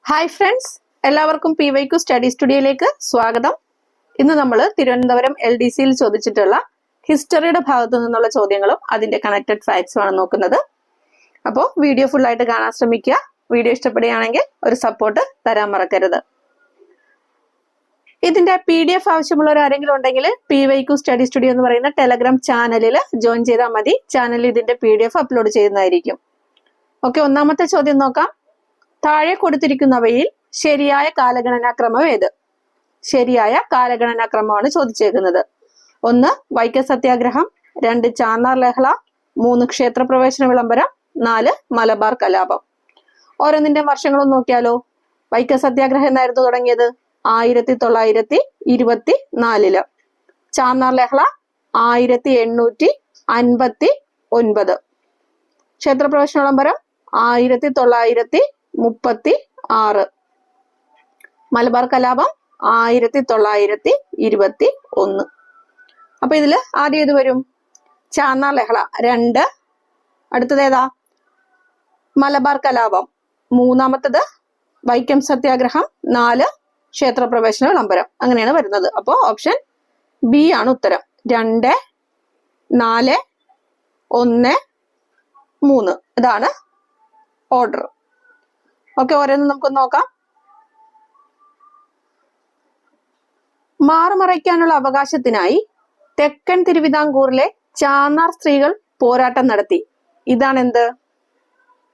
Hi friends, എല്ലാവർക്കും PYQ study സ്റ്റുഡിയോയിലേക്ക് സ്വാഗതം. ഇന്ന് നമ്മൾ തിരുവനന്തപുരം LDCയിൽ ചോദിച്ചിട്ടുള്ള ഹിസ്റ്ററിയുടെ ഭാഗത്തു നിന്നുള്ള ചോദ്യങ്ങളും അതിന്റെ കണക്റ്റഡ് ഫാക്ട്സും ആണ് നോക്കുന്നത്. അപ്പോൾ വീഡിയോ ഫുൾ ആയിട്ട് കാണാൻ ശ്രമിക്കുക. വീഡിയോ ഇഷ്ടപ്പെടുകയാണെങ്കിൽ ഒരു സപ്പോർട്ട് തരാൻ മറക്കരുത്. ഇതിന്റെ PDF ആവശ്യമുള്ളവർ ആരെങ്കിലും ഉണ്ടെങ്കിൽ PYQ സ്റ്റഡി സ്റ്റുഡിയോ എന്ന് പറയുന്ന ടെലഗ്രാം ചാനലിൽ ജോയിൻ ചെയ്താൽ മതി. ചാനലിൽ ഇതിന്റെ PDF അപ്ലോഡ് ചെയ്യുന്നതായിരിക്കും. ഓക്കെ, ഒന്നാമത്തെ ചോദ്യം നോക്കാം. താഴെ കൊടുത്തിരിക്കുന്നവയിൽ ശരിയായ കാലഗണനാക്രമം ഏത്? ശരിയായ കാലഗണനാക്രമമാണ് ചോദിച്ചേക്കുന്നത്. 1 വൈക്കം സത്യാഗ്രഹം, 2 ചാന്നാർ ലഹള, 3 ക്ഷേത്രപ്രവേശന വിളംബരം, 4 മലബാർ കലാപം. ഓരോന്നിന്റെ വർഷങ്ങളും നോക്കിയാലോ. വൈക്കം സത്യാഗ്രഹം എന്നായിരുന്നു തുടങ്ങിയത്? 1924. ചാന്നാർ ലഹള 1859. ക്ഷേത്രപ്രവേശന വിളംബരം 1936. മലബാർ കലാപം 1921. അപ്പൊ ഇതില് ആദ്യം ഇത് വരും ചാന്നാർ ലഹള 2, അടുത്തത് ഏതാ? മലബാർ കലാപം 3, വൈക്കം സത്യാഗ്രഹം 4, ക്ഷേത്രപ്രവേശന വിളംബരം. അങ്ങനെയാണ് വരുന്നത്. അപ്പോ ഓപ്ഷൻ ബി ആണ് ഉത്തരം. 2, 4, 1, 3 ഇതാണ് ഓർഡർ. ഓക്കെ, ഓരോന്നും നമുക്ക് നോക്കാം. മാറുമറയ്ക്കാനുള്ള അവകാശത്തിനായി തെക്കൻ തിരുവിതാംകൂറിലെ ചാന്നാർ സ്ത്രീകൾ പോരാട്ടം നടത്തി. ഇതാണ് എന്ത്?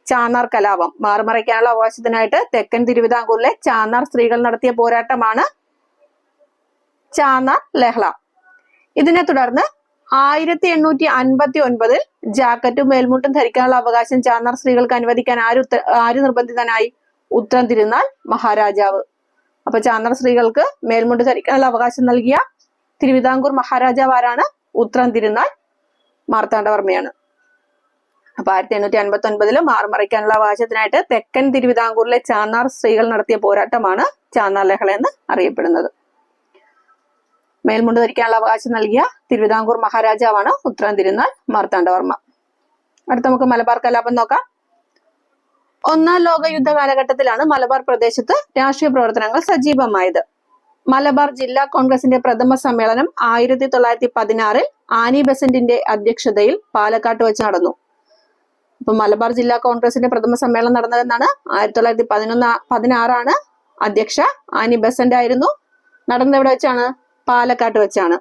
ചാന്നാർ കലാപം. മാറുമറയ്ക്കാനുള്ള അവകാശത്തിനായിട്ട് തെക്കൻ തിരുവിതാംകൂറിലെ ചാന്നാർ സ്ത്രീകൾ നടത്തിയ പോരാട്ടമാണ് ചാന്നാർ ലഹള. ഇതിനെ തുടർന്ന് 1859 ജാക്കറ്റും മേൽമുണ്ടും ധരിക്കാനുള്ള അവകാശം ചാന്നാർ സ്ത്രീകൾക്ക് അനുവദിക്കാൻ ആര് നിർബന്ധിതനായി? ഉത്രം തിരുനാൾ മഹാരാജാവ്. അപ്പൊ ചാന്നാർ സ്ത്രീകൾക്ക് മേൽമുണ്ട് ധരിക്കാനുള്ള അവകാശം നൽകിയ തിരുവിതാംകൂർ മഹാരാജാവ് ആരാണ്? ഉത്രം തിരുനാൾ മാർത്താണ്ഡവർമ്മയാണ്. അപ്പൊ 1859 മാറുമറയ്ക്കാനുള്ള അവകാശത്തിനായിട്ട് തെക്കൻ തിരുവിതാംകൂറിലെ ചാന്നാർ സ്ത്രീകൾ നടത്തിയ പോരാട്ടമാണ് ചാന്നാർ ലഹള എന്ന് അറിയപ്പെടുന്നത്. മേൽമുണ്ട് ധരിക്കാനുള്ള അവകാശം നൽകിയ തിരുവിതാംകൂർ മഹാരാജാവാണ് ഉത്രം തിരുനാൾ മാർത്താണ്ഡവർമ്മ. അടുത്ത നമുക്ക് മലബാർ കലാപം നോക്കാം. 1-ാം ലോക യുദ്ധ കാലഘട്ടത്തിലാണ് മലബാർ പ്രദേശത്ത് രാഷ്ട്രീയ പ്രവർത്തനങ്ങൾ സജീവമായത്. മലബാർ ജില്ലാ കോൺഗ്രസിന്റെ പ്രഥമ സമ്മേളനം 1916 ആനി ബെസന്റിന്റെ അധ്യക്ഷതയിൽ പാലക്കാട്ട് വെച്ച് നടന്നു. അപ്പൊ മലബാർ ജില്ലാ കോൺഗ്രസിന്റെ പ്രഥമ സമ്മേളനം നടന്നതെന്നാണ് 1916 അധ്യക്ഷ ആനി ബെസന്റ് ആയിരുന്നു. നടന്നത് എവിടെ വെച്ചാണ്? പാലക്കാട്ട് വെച്ചാണ്.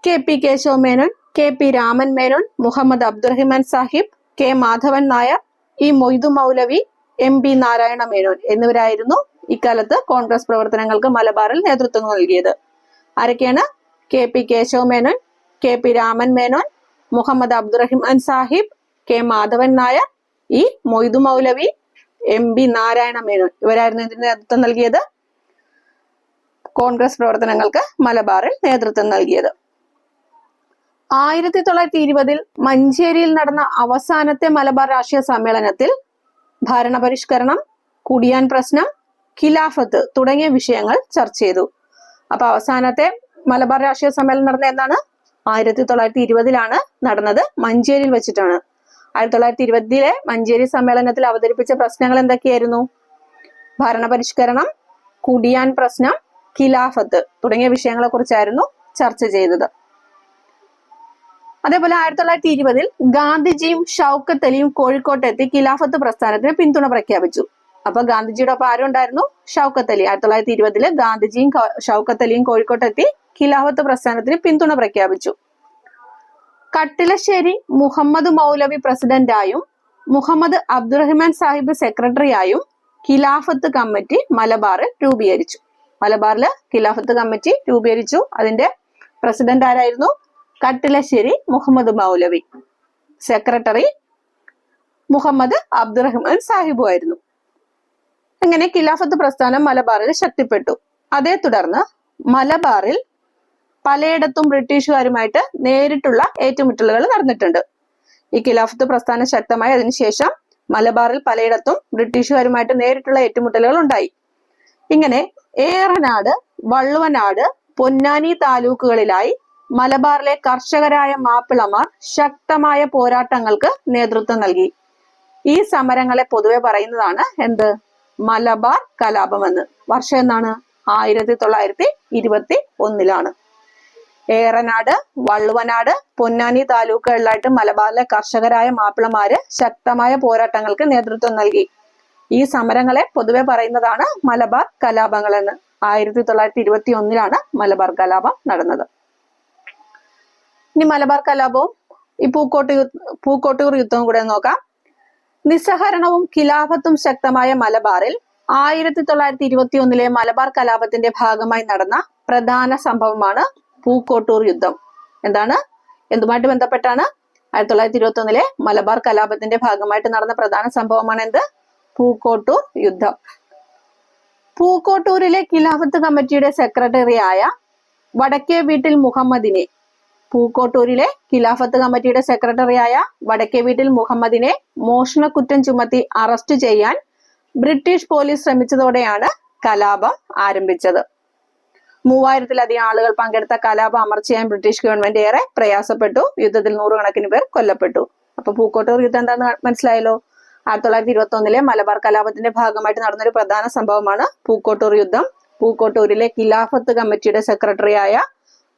KP Keshava Menon, KP Raman Menon, Muhammad Abdurahiman Sahib, K Madhavan Nair, E Moidu മൗലവി, MP നാരായണ മേനോൻ എന്നിവരായിരുന്നു ഇക്കാലത്ത് കോൺഗ്രസ് പ്രവർത്തനങ്ങൾക്ക് മലബാറിൽ നേതൃത്വം നൽകിയത്. ആരൊക്കെയാണ്? KP Keshava Menon, KP Raman Menon, Muhammad Abdurahiman Sahib, K Madhavan Nair, E Moidu മൗലവി, MP നാരായണ മേനോൻ ഇവരായിരുന്നു ഇതിന് നേതൃത്വം നൽകിയത്. കോൺഗ്രസ് പ്രവർത്തനങ്ങൾക്ക് മലബാറിൽ നേതൃത്വം നൽകിയത്. 1920 മഞ്ചേരിയിൽ നടന്ന അവസാനത്തെ മലബാർ രാഷ്ട്രീയ സമ്മേളനത്തിൽ ഭരണപരിഷ്കരണം, കുടിയാൻ പ്രശ്നം, ഖിലാഫത്ത് തുടങ്ങിയ വിഷയങ്ങൾ ചർച്ച ചെയ്തു. അപ്പൊ അവസാനത്തെ മലബാർ രാഷ്ട്രീയ സമ്മേളനം നടന്ന എന്നാണ്? 1920 നടന്നത്. മഞ്ചേരിയിൽ വെച്ചിട്ടാണ്. 1920 മഞ്ചേരി സമ്മേളനത്തിൽ അവതരിപ്പിച്ച പ്രശ്നങ്ങൾ എന്തൊക്കെയായിരുന്നു? ഭരണപരിഷ്കരണം, കുടിയാൻ പ്രശ്നം, ഖിലാഫത്ത് തുടങ്ങിയ വിഷയങ്ങളെ കുറിച്ചായിരുന്നു ചർച്ച ചെയ്തത്. അതേപോലെ 1920 ഗാന്ധിജിയും ഷൗക്കത്ത് അലിയും കോഴിക്കോട്ടെത്തി ഖിലാഫത്ത് പ്രസ്ഥാനത്തിന് പിന്തുണ പ്രഖ്യാപിച്ചു. അപ്പൊ ഗാന്ധിജിയുടെ ഒപ്പം ആരും ഉണ്ടായിരുന്നു? ഷൗക്കത്ത് അലി. 1920 ഗാന്ധിജിയും ഷൗക്കത്ത് അലിയും കോഴിക്കോട്ടെത്തി ഖിലാഫത്ത് പ്രസ്ഥാനത്തിന് പിന്തുണ പ്രഖ്യാപിച്ചു. കട്ടിലശ്ശേരി മുഹമ്മദ് മൗലവി പ്രസിഡന്റായും മുഹമ്മദ് അബ്ദുറഹിമാൻ സാഹിബ് സെക്രട്ടറിയായും ഖിലാഫത്ത് കമ്മിറ്റി മലബാറിൽ രൂപീകരിച്ചു. മലബാറില് ഖിലാഫത്ത് കമ്മിറ്റി രൂപീകരിച്ചു. അതിന്റെ പ്രസിഡന്റ് ആരായിരുന്നു? കട്ടിലശ്ശേരി മുഹമ്മദ് മൗലവി. സെക്രട്ടറി മുഹമ്മദ് അബ്ദുറഹിമാൻ സാഹിബു ആയിരുന്നു. അങ്ങനെ ഖിലാഫത്ത് പ്രസ്ഥാനം മലബാറിൽ ശക്തിപ്പെട്ടു. അതേ തുടർന്ന് മലബാറിൽ പലയിടത്തും ബ്രിട്ടീഷുകാരുമായിട്ട് നേരിട്ടുള്ള ഏറ്റുമുട്ടലുകൾ നടന്നിട്ടുണ്ട്. ഈ ഖിലാഫത്ത് പ്രസ്ഥാനം ശക്തമായി അതിനുശേഷം മലബാറിൽ പലയിടത്തും ബ്രിട്ടീഷുകാരുമായിട്ട് നേരിട്ടുള്ള ഏറ്റുമുട്ടലുകൾ ഉണ്ടായി. ഇങ്ങനെ ഏറനാട്, വള്ളുവനാട്, പൊന്നാനി താലൂക്കുകളിലായി മലബാറിലെ കർഷകരായ മാപ്പിളമാർ ശക്തമായ പോരാട്ടങ്ങൾക്ക് നേതൃത്വം നൽകി. ഈ സമരങ്ങളെ പൊതുവെ പറയുന്നതാണ് എന്ത്? മലബാർ കലാപം എന്ന്. വർഷം എന്നാണ്? 1921. ഏറനാട്, വള്ളുവനാട്, പൊന്നാനി താലൂക്കുകളിലായിട്ട് മലബാറിലെ കർഷകരായ മാപ്പിളമാര് ശക്തമായ പോരാട്ടങ്ങൾക്ക് നേതൃത്വം നൽകി. ഈ സമരങ്ങളെ പൊതുവെ പറയുന്നതാണ് മലബാർ കലാപങ്ങൾ എന്ന്. 1921 മലബാർ കലാപം നടന്നത്. ഇനി മലബാർ കലാപവും ഈ പൂക്കോട്ടൂർ യുദ്ധവും കൂടെ നോക്കാം. നിസ്സഹരണവും ഖിലാഫത്തും ശക്തമായ മലബാറിൽ 1921 മലബാർ കലാപത്തിന്റെ ഭാഗമായി നടന്ന പ്രധാന സംഭവമാണ് പൂക്കോട്ടൂർ യുദ്ധം. എന്തുമായിട്ട് ബന്ധപ്പെട്ടാണ്? 1921 മലബാർ കലാപത്തിന്റെ ഭാഗമായിട്ട് നടന്ന പ്രധാന സംഭവമാണ് എന്ത്? പൂക്കോട്ടൂർ യുദ്ധം. പൂക്കോട്ടൂരിലെ ഖിലാഫത്ത് കമ്മിറ്റിയുടെ സെക്രട്ടറിയായ വടക്കേ വീട്ടിൽ മുഹമ്മദിനെ പൂക്കോട്ടൂരിലെ ഖിലാഫത്ത് കമ്മിറ്റിയുടെ സെക്രട്ടറിയായ വടക്കേ വീട്ടിൽ മുഹമ്മദിനെ മോഷണക്കുറ്റം ചുമത്തി അറസ്റ്റ് ചെയ്യാൻ ബ്രിട്ടീഷ് പോലീസ് ശ്രമിച്ചതോടെയാണ് കലാപം ആരംഭിച്ചത്. 3000-ലധികം ആളുകൾ പങ്കെടുത്ത കലാപം അമർച്ച ചെയ്യാൻ ബ്രിട്ടീഷ് ഗവൺമെന്റ് ഏറെ പ്രയാസപ്പെട്ടു. യുദ്ധത്തിൽ 100 കണക്കിന് പേർ കൊല്ലപ്പെട്ടു. അപ്പൊ പൂക്കോട്ടൂർ യുദ്ധം എന്താന്ന് മനസ്സിലായല്ലോ. 1921 മലബാർ കലാപത്തിന്റെ ഭാഗമായിട്ട് നടന്നൊരു പ്രധാന സംഭവമാണ് പൂക്കോട്ടൂർ യുദ്ധം. പൂക്കോട്ടൂരിലെ ഖിലാഫത്ത് കമ്മിറ്റിയുടെ സെക്രട്ടറിയായ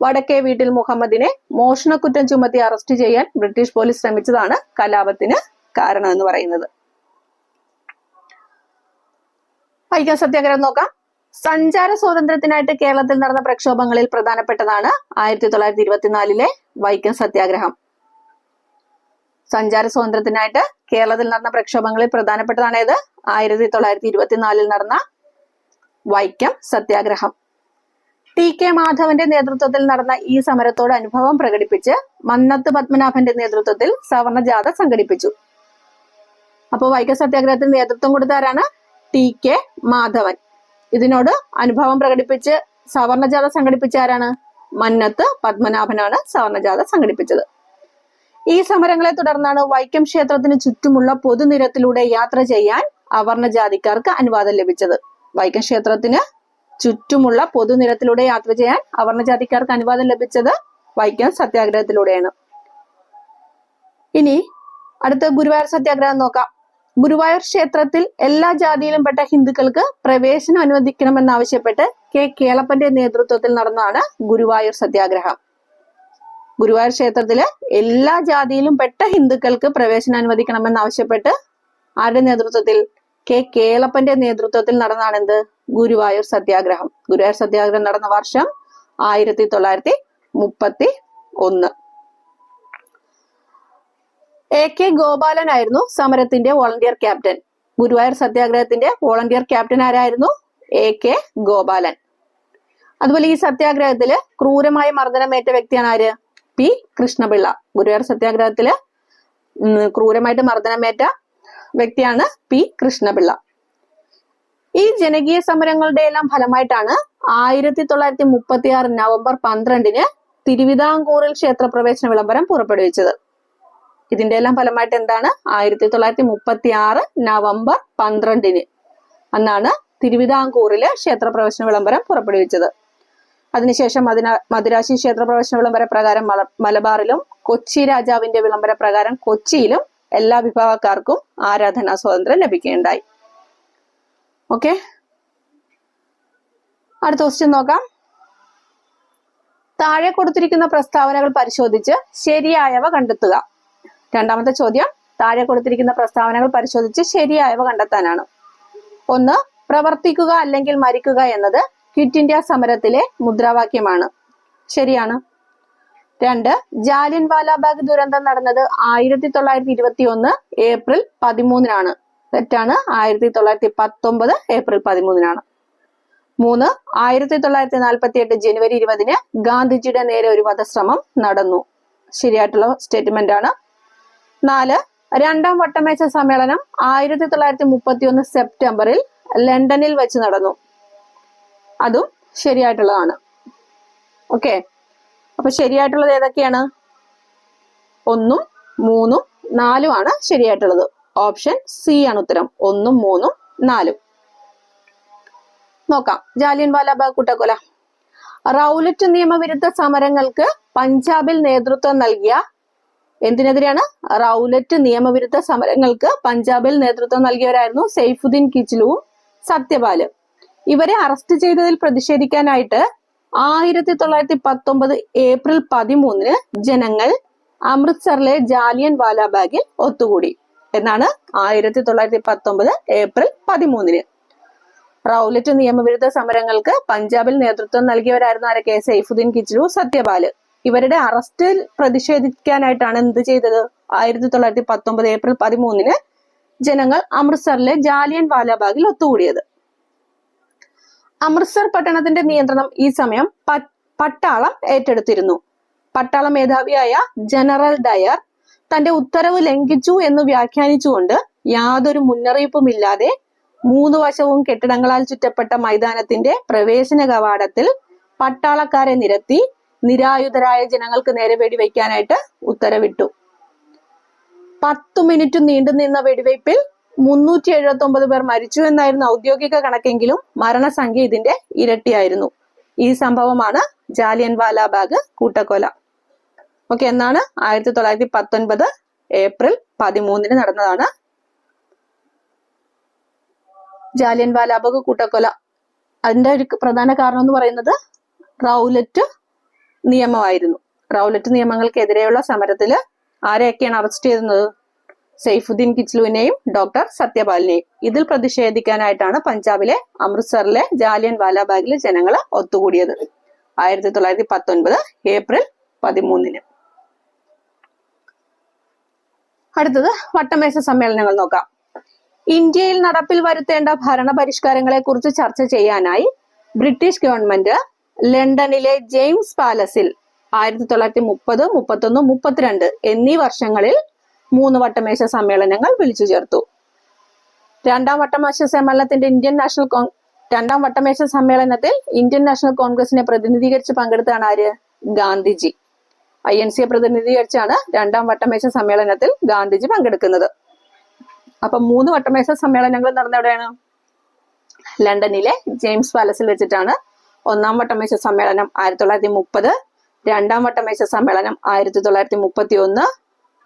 വടക്കേ വീട്ടിൽ മുഹമ്മദിനെ മോഷണക്കുറ്റം ചുമത്തി അറസ്റ്റ് ചെയ്യാൻ ബ്രിട്ടീഷ് പോലീസ് ശ്രമിച്ചതാണ് കലാപത്തിന് കാരണം എന്ന് പറയുന്നത്. വൈക്കം സത്യാഗ്രഹം നോക്കാം. സഞ്ചാര സ്വാതന്ത്ര്യത്തിനായിട്ട് കേരളത്തിൽ നടന്ന പ്രക്ഷോഭങ്ങളിൽ പ്രധാനപ്പെട്ടതാണ് 1924 വൈക്കം സത്യാഗ്രഹം. സഞ്ചാര സ്വാതന്ത്ര്യത്തിനായിട്ട് കേരളത്തിൽ നടന്ന പ്രക്ഷോഭങ്ങളിൽ പ്രധാനപ്പെട്ടതാണ് ഏത്? 1924 നടന്ന വൈക്കം സത്യാഗ്രഹം. TK മാധവന്റെ നേതൃത്വത്തിൽ നടന്ന ഈ സമരത്തോട് അനുഭവം പ്രകടിപ്പിച്ച് മന്നത്ത് പത്മനാഭന്റെ നേതൃത്വത്തിൽ സവർണ ജാഥ സംഘടിപ്പിച്ചു. അപ്പോൾ വൈക്കം സത്യാഗ്രഹത്തിന് നേതൃത്വം കൊടുത്താരാണ്? TK മാധവൻ. ഇതിനോട് അനുഭവം പ്രകടിപ്പിച്ച് സവർണ ജാഥ സംഘടിപ്പിച്ച ആരാണ്? മന്നത്ത് പത്മനാഭനാണ് സവർണ ജാഥ സംഘടിപ്പിച്ചത്. ഈ സമരങ്ങളെ തുടർന്നാണ് വൈക്കം ക്ഷേത്രത്തിന് ചുറ്റുമുള്ള പൊതുനിരത്തിലൂടെ യാത്ര ചെയ്യാൻ അവർണ ജാതിക്കാർക്ക് അനുവാദം ലഭിച്ചത്. വൈക്കം ക്ഷേത്രത്തിന് ചുറ്റുമുള്ള പൊതുനിരത്തിലൂടെ യാത്ര ചെയ്യാൻ അവർണ ജാതിക്കാർക്ക് അനുവാദം ലഭിച്ചത് വൈക്കം സത്യാഗ്രഹത്തിലൂടെയാണ്. ഇനി അടുത്ത ഗുരുവായൂർ സത്യാഗ്രഹം നോക്കാം. ഗുരുവായൂർ ക്ഷേത്രത്തിൽ എല്ലാ ജാതിയിലും പെട്ട ഹിന്ദുക്കൾക്ക് പ്രവേശനം അനുവദിക്കണമെന്നാവശ്യപ്പെട്ട് കേളപ്പന്റെ നേതൃത്വത്തിൽ നടന്നതാണ് ഗുരുവായൂർ സത്യാഗ്രഹം. ഗുരുവായൂർ ക്ഷേത്രത്തില് എല്ലാ ജാതിയിലും പെട്ട ഹിന്ദുക്കൾക്ക് പ്രവേശനം അനുവദിക്കണമെന്നാവശ്യപ്പെട്ട് ആരുടെ നേതൃത്വത്തിൽ? കേളപ്പന്റെ നേതൃത്വത്തിൽ നടന്നതാണ് എന്ത്? ഗുരുവായൂർ സത്യാഗ്രഹം. ഗുരുവായൂർ സത്യാഗ്രഹം നടന്ന വർഷം 1931. AK ഗോപാലൻ ആയിരുന്നു സമരത്തിന്റെ വോളണ്ടിയർ ക്യാപ്റ്റൻ. ഗുരുവായൂർ സത്യാഗ്രഹത്തിന്റെ വോളണ്ടിയർ ക്യാപ്റ്റൻ ആരായിരുന്നു? AK ഗോപാലൻ. അതുപോലെ ഈ സത്യാഗ്രഹത്തില് ക്രൂരമായ മർദ്ദനമേറ്റ വ്യക്തിയാണ് ആര്? P കൃഷ്ണപിള്ള. ഗുരുവായൂർ സത്യാഗ്രഹത്തില് ക്രൂരമായിട്ട് മർദ്ദനമേറ്റ വ്യക്തിയാണ് P കൃഷ്ണപിള്ള. ഈ ജനകീയ സമരങ്ങളുടെ എല്ലാം ഫലമായിട്ടാണ് 1936 നവംബർ 12 തിരുവിതാംകൂറിൽ ക്ഷേത്രപ്രവേശന വിളംബരം പുറപ്പെടുവിച്ചത്. ഇതിന്റെ എല്ലാം ഫലമായിട്ട് എന്താണ്? 1936 നവംബർ 12 അന്നാണ് തിരുവിതാംകൂറിലെ ക്ഷേത്രപ്രവേശന വിളംബരം പുറപ്പെടുവിച്ചത്. അതിനുശേഷം മദുരാശി ക്ഷേത്രപ്രവേശന വിളംബര പ്രകാരം മലബാറിലും കൊച്ചി രാജാവിന്റെ വിളംബര പ്രകാരം കൊച്ചിയിലും എല്ലാ വിഭാഗക്കാർക്കും ആരാധനാ സ്വാതന്ത്ര്യം ലഭിക്കുകയുണ്ടായി. ഓക്കെ, അടുത്ത ക്വസ്റ്റ്യൻ നോക്കാം. താഴെ കൊടുത്തിരിക്കുന്ന പ്രസ്താവനകൾ പരിശോധിച്ച് ശരിയായവ കണ്ടെത്തുക. രണ്ടാമത്തെ ചോദ്യം താഴെ കൊടുത്തിരിക്കുന്ന പ്രസ്താവനകൾ പരിശോധിച്ച് ശരിയായവ കണ്ടെത്താനാണ്. 1. പ്രവർത്തിക്കുക അല്ലെങ്കിൽ മരിക്കുക എന്നത് ക്വിറ്റ് ഇന്ത്യ സമരത്തിലെ മുദ്രാവാക്യമാണ്. ശരിയാണ്. 2. ജാലിയൻ വാലാബാഗ് ദുരന്തം നടന്നത് 1921 ഏപ്രിൽ 13 തെറ്റാണ്. 1919 ഏപ്രിൽ 13 3. 1948 ജനുവരി 20 ഗാന്ധിജിയുടെ നേരെ ഒരു വധശ്രമം നടന്നു. ശരിയായിട്ടുള്ള സ്റ്റേറ്റ്മെന്റ് ആണ്. 4. രണ്ടാം വട്ടമേശ സമ്മേളനം 1931 സെപ്റ്റംബറിൽ ലണ്ടനിൽ വെച്ച് നടന്നു. അതും ശരിയായിട്ടുള്ളതാണ്. ഓക്കെ, അപ്പൊ ശരിയായിട്ടുള്ളത് ഏതൊക്കെയാണ്? 1, 3, 4 ആണ് ശരിയായിട്ടുള്ളത്. ഓപ്ഷൻ സി ആണ് ഉത്തരം. 1, 3, 4. നോക്കാം. ജാലിയൻ വാലാബാഗ് കൂട്ടക്കൊല. റൗലറ്റ് നിയമവിരുദ്ധ സമരങ്ങൾക്ക് പഞ്ചാബിൽ നേതൃത്വം നൽകിയ എന്തിനെതിരെയാണ്? റൗലറ്റ് നിയമവിരുദ്ധ സമരങ്ങൾക്ക് പഞ്ചാബിൽ നേതൃത്വം നൽകിയവരായിരുന്നു സെയ്ഫുദ്ദീൻ കിച്ലുവും സത്യപാല്. ഇവരെ അറസ്റ്റ് ചെയ്തതിൽ പ്രതിഷേധിക്കാനായിട്ട് 1919 ഏപ്രിൽ 13 ജനങ്ങൾ അമൃത്സറിലെ ജാലിയൻ വാലാബാഗിൽ ഒത്തുകൂടി എന്നാണ് 1919 ഏപ്രിൽ 13. റൗലറ്റ് നിയമവിരുദ്ധ സമരങ്ങൾക്ക് പഞ്ചാബിൽ നേതൃത്വം നൽകിയവരായിരുന്നു ആരൊക്കെ? സൈഫുദ്ദീൻ കിച്ലു, സത്യപാല്. ഇവരുടെ അറസ്റ്റിൽ പ്രതിഷേധിക്കാനായിട്ടാണ് എന്ത് ചെയ്തത്? 1919 ഏപ്രിൽ 13 ജനങ്ങൾ അമൃത്സറിലെ ജാലിയൻ വാലാബാഗിൽ ഒത്തുകൂടിയത്. അമൃത്സർ പട്ടണത്തിന്റെ നിയന്ത്രണം ഈ സമയം പട്ടാളം ഏറ്റെടുത്തിരുന്നു. പട്ടാള മേധാവിയായ ജനറൽ ഡയർ തന്റെ ഉത്തരവ് ലംഘിച്ചു എന്ന് വ്യാഖ്യാനിച്ചുകൊണ്ട് യാതൊരു മുന്നറിയിപ്പുമില്ലാതെ 3 വശവും കെട്ടിടങ്ങളാൽ ചുറ്റപ്പെട്ട മൈതാനത്തിന്റെ പ്രവേശന കവാടത്തിൽ പട്ടാളക്കാരെ നിരത്തി നിരായുധരായ ജനങ്ങൾക്ക് നേരെ വെടിവെക്കാനായിട്ട് ഉത്തരവിട്ടു. 10 മിനിറ്റ് നീണ്ടുനിന്ന വെടിവയ്പിൽ 379 പേർ മരിച്ചു എന്നായിരുന്നു ഔദ്യോഗിക കണക്കെങ്കിലും മരണസംഖ്യ ഇതിന്റെ ഇരട്ടിയായിരുന്നു. ഈ സംഭവമാണ് ജാലിയൻ വാലാബാഗ് കൂട്ടക്കൊല. ഓക്കെ, എന്നാണ് 1919 ഏപ്രിൽ 13 നടന്നതാണ് ജാലിയൻ വാലാബാഗ് കൂട്ടക്കൊല. അതിന്റെ ഒരു പ്രധാന കാരണം എന്ന് പറയുന്നത് റൗലറ്റ് നിയമമായിരുന്നു. റൗലറ്റ് നിയമങ്ങൾക്കെതിരെയുള്ള സമരത്തില് ആരെയൊക്കെയാണ് അറസ്റ്റ് ചെയ്യുന്നത്? സൈഫുദ്ദീൻ കിച്ലുവിനെയും ഡോക്ടർ സത്യപാലിനെയും. ഇതിൽ പ്രതിഷേധിക്കാനായിട്ടാണ് പഞ്ചാബിലെ അമൃത്സറിലെ ജാലിയൻ വാലാബാഗിലെ ജനങ്ങൾ ഒത്തുകൂടിയത് 1919 ഏപ്രിൽ 13. അടുത്തത് വട്ടമേശ സമ്മേളനങ്ങൾ നോക്കാം. ഇന്ത്യയിൽ നടപ്പിൽ വരുത്തേണ്ട ഭരണ പരിഷ്കാരങ്ങളെ കുറിച്ച് ചർച്ച ചെയ്യാനായി ബ്രിട്ടീഷ് ഗവൺമെന്റ് ലണ്ടനിലെ ജെയിംസ് പാലസിൽ 1930, 31, 32 എന്നീ വർഷങ്ങളിൽ 3 വട്ടമേശ സമ്മേളനങ്ങൾ വിളിച്ചു ചേർത്തു. രണ്ടാം വട്ടമേശ സമ്മേളനത്തിൽ ഇന്ത്യൻ നാഷണൽ കോൺഗ്രസിനെ പ്രതിനിധീകരിച്ച് പങ്കെടുത്താണ് ആര്? ഗാന്ധിജി. INCയെ പ്രതിനിധീകരിച്ചാണ് രണ്ടാം വട്ടമേശ സമ്മേളനത്തിൽ ഗാന്ധിജി പങ്കെടുക്കുന്നത്. അപ്പൊ 3 വട്ടമേശ സമ്മേളനങ്ങൾ നടന്ന എവിടെയാണ്? ലണ്ടനിലെ ജെയിംസ് പാലസിൽ വെച്ചിട്ടാണ്. ഒന്നാം വട്ടമേശ സമ്മേളനം 1930, രണ്ടാം വട്ടമേശ സമ്മേളനം 1931,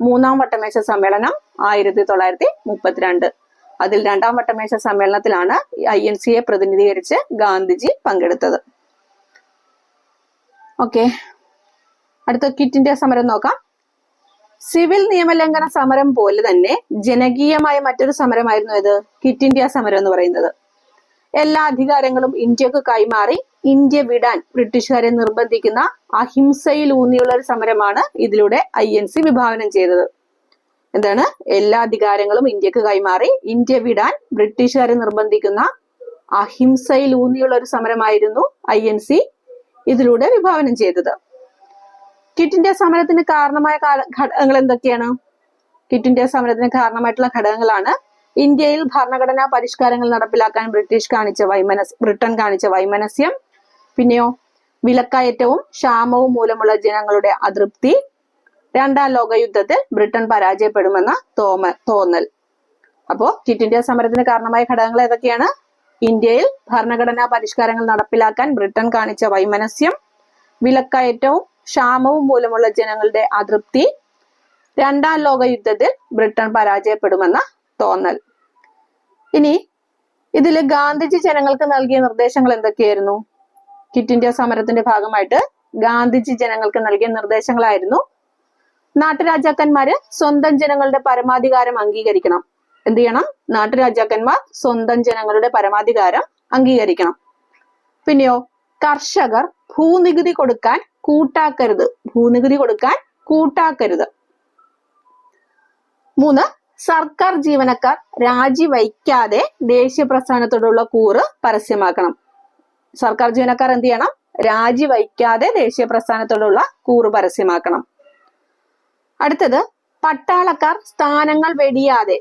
മൂന്നാം വട്ടമേശ സമ്മേളനം 1932. അതിൽ രണ്ടാം വട്ടമേശ സമ്മേളനത്തിലാണ് INCയെ പ്രതിനിധീകരിച്ച് ഗാന്ധിജി പങ്കെടുത്തത്. ഓക്കെ, അടുത്ത ക്വിറ്റ് ഇന്ത്യ സമരം നോക്കാം. സിവിൽ നിയമലംഘന സമരം പോലെ തന്നെ ജനകീയമായ മറ്റൊരു സമരമായിരുന്നു ഇത് ക്വിറ്റ് ഇന്ത്യ സമരം എന്ന് പറയുന്നത്. എല്ലാ അധികാരങ്ങളും ഇന്ത്യക്ക് കൈമാറി ഇന്ത്യ വിടാൻ ബ്രിട്ടീഷുകാരെ നിർബന്ധിക്കുന്ന അഹിംസയിൽ ഊന്നിയുള്ള ഒരു സമരമാണ് ഇതിലൂടെ INC വിഭാവനം ചെയ്തത്. എന്താണ്? എല്ലാ അധികാരങ്ങളും ഇന്ത്യക്ക് കൈമാറി ഇന്ത്യ വിടാൻ ബ്രിട്ടീഷുകാരെ നിർബന്ധിക്കുന്ന അഹിംസയിൽ ഊന്നിയുള്ള ഒരു സമരമായിരുന്നു INC ഇതിലൂടെ വിഭാവനം ചെയ്തത്. ക്വിറ്റ് ഇന്ത്യ സമരത്തിന് കാരണമായ ഘടകങ്ങൾ എന്തൊക്കെയാണ്? ക്വിറ്റ് ഇന്ത്യ സമരത്തിന് കാരണമായിട്ടുള്ള ഘടകങ്ങളാണ് ഇന്ത്യയിൽ ഭരണഘടനാ പരിഷ്കാരങ്ങൾ നടപ്പിലാക്കാൻ ബ്രിട്ടൻ കാണിച്ച വൈമനസ്യം, പിന്നെയോ വിലക്കയറ്റവും ക്ഷാമവും മൂലമുള്ള ജനങ്ങളുടെ അതൃപ്തി, രണ്ടാം ലോക യുദ്ധത്തിൽ ബ്രിട്ടൻ പരാജയപ്പെടുമെന്ന തോന്നൽ. അപ്പോ ക്വിറ്റ് ഇന്ത്യ സമരത്തിന് കാരണമായ ഘടകങ്ങൾ ഏതൊക്കെയാണ്? ഇന്ത്യയിൽ ഭരണഘടനാ പരിഷ്കാരങ്ങൾ നടപ്പിലാക്കാൻ ബ്രിട്ടൻ കാണിച്ച വൈമനസ്യം, വിലക്കയറ്റവും ക്ഷാമവും മൂലമുള്ള ജനങ്ങളുടെ അതൃപ്തി, രണ്ടാം ലോക യുദ്ധത്തിൽ ബ്രിട്ടൻ പരാജയപ്പെടുമെന്ന തോന്നൽ. ഇനി ഇതില് ഗാന്ധിജി ജനങ്ങൾക്ക് നൽകിയ നിർദ്ദേശങ്ങൾ എന്തൊക്കെയായിരുന്നു? ക്വിറ്റ് ഇന്ത്യ സമരത്തിന്റെ ഭാഗമായിട്ട് ഗാന്ധിജി ജനങ്ങൾക്ക് നൽകിയ നിർദ്ദേശങ്ങളായിരുന്നു: നാട്ടുരാജാക്കന്മാര് സ്വന്തം ജനങ്ങളുടെ പരമാധികാരം അംഗീകരിക്കണം. എന്ത് ചെയ്യണം? നാട്ടുരാജാക്കന്മാർ സ്വന്തം ജനങ്ങളുടെ പരമാധികാരം അംഗീകരിക്കണം. പിന്നെയോ കർഷകർ ഭൂനികുതി കൊടുക്കാൻ കൂട്ടാക്കരുത്. 3, സർക്കാർ ജീവനക്കാർ രാജിവയ്ക്കാതെ ദേശീയ പ്രസ്ഥാനത്തോടുള്ള കൂറ് പരസ്യമാക്കണം. സർക്കാർ ജീവനക്കാർ എന്ത് ചെയ്യണം? രാജിവയ്ക്കാതെ ദേശീയ പ്രസ്ഥാനത്തോടുള്ള കൂറ് പരസ്യമാക്കണം. അടുത്തത് പട്ടാളക്കാർ സ്ഥാനങ്ങൾ വെടിയാതെ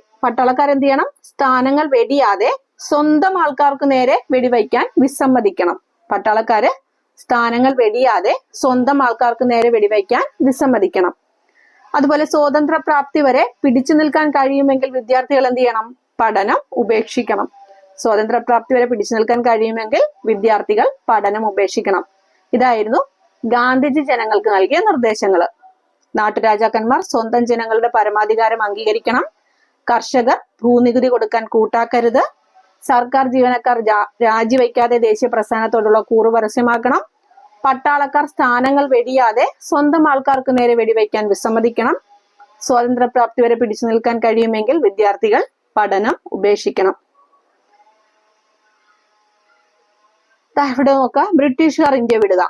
സ്വന്തം ആൾക്കാർക്ക് നേരെ വെടിവയ്ക്കാൻ വിസമ്മതിക്കണം. പട്ടാളക്കാര് സ്ഥാനങ്ങൾ വെടിയാതെ സ്വന്തം ആൾക്കാർക്ക് നേരെ വെടിവയ്ക്കാൻ വിസമ്മതിക്കണം. അതുപോലെ സ്വാതന്ത്ര്യ പ്രാപ്തി വരെ പിടിച്ചു നിൽക്കാൻ കഴിയുമെങ്കിൽ വിദ്യാർത്ഥികൾ എന്ത് ചെയ്യണം? പഠനം ഉപേക്ഷിക്കണം. സ്വാതന്ത്ര്യ പ്രാപ്തി വരെ പിടിച്ചു നിൽക്കാൻ കഴിയുമെങ്കിൽ വിദ്യാർത്ഥികൾ പഠനം ഉപേക്ഷിക്കണം. ഇതായിരുന്നു ഗാന്ധിജി ജനങ്ങൾക്ക് നൽകിയ നിർദ്ദേശങ്ങൾ. നാട്ടുരാജാക്കന്മാർ സ്വന്തം ജനങ്ങളുടെ പരമാധികാരം അംഗീകരിക്കണം, കർഷകർ ഭൂനികുതി കൊടുക്കാൻ കൂട്ടാക്കരുത്, സർക്കാർ ജീവനക്കാർ രാജിവെക്കാതെ ദേശീയ പ്രസ്ഥാനത്തോടുള്ള കൂറ് പരസ്യമാക്കണം. പട്ടാളക്കാർ സ്ഥാനങ്ങൾ വെടിയാതെ സ്വന്തം ആൾക്കാർക്ക് നേരെ വെടിവെക്കാൻ വിസമ്മതിക്കണം. സ്വാതന്ത്ര്യപ്രാപ്തി വരെ പിടിച്ചു നിൽക്കാൻ കഴിയുമെങ്കിൽ വിദ്യാർത്ഥികൾ പഠനം ഉപേക്ഷിക്കണം. ഇവിടെ നോക്കാം, ബ്രിട്ടീഷുകാർ ഇന്ത്യ വിടുക.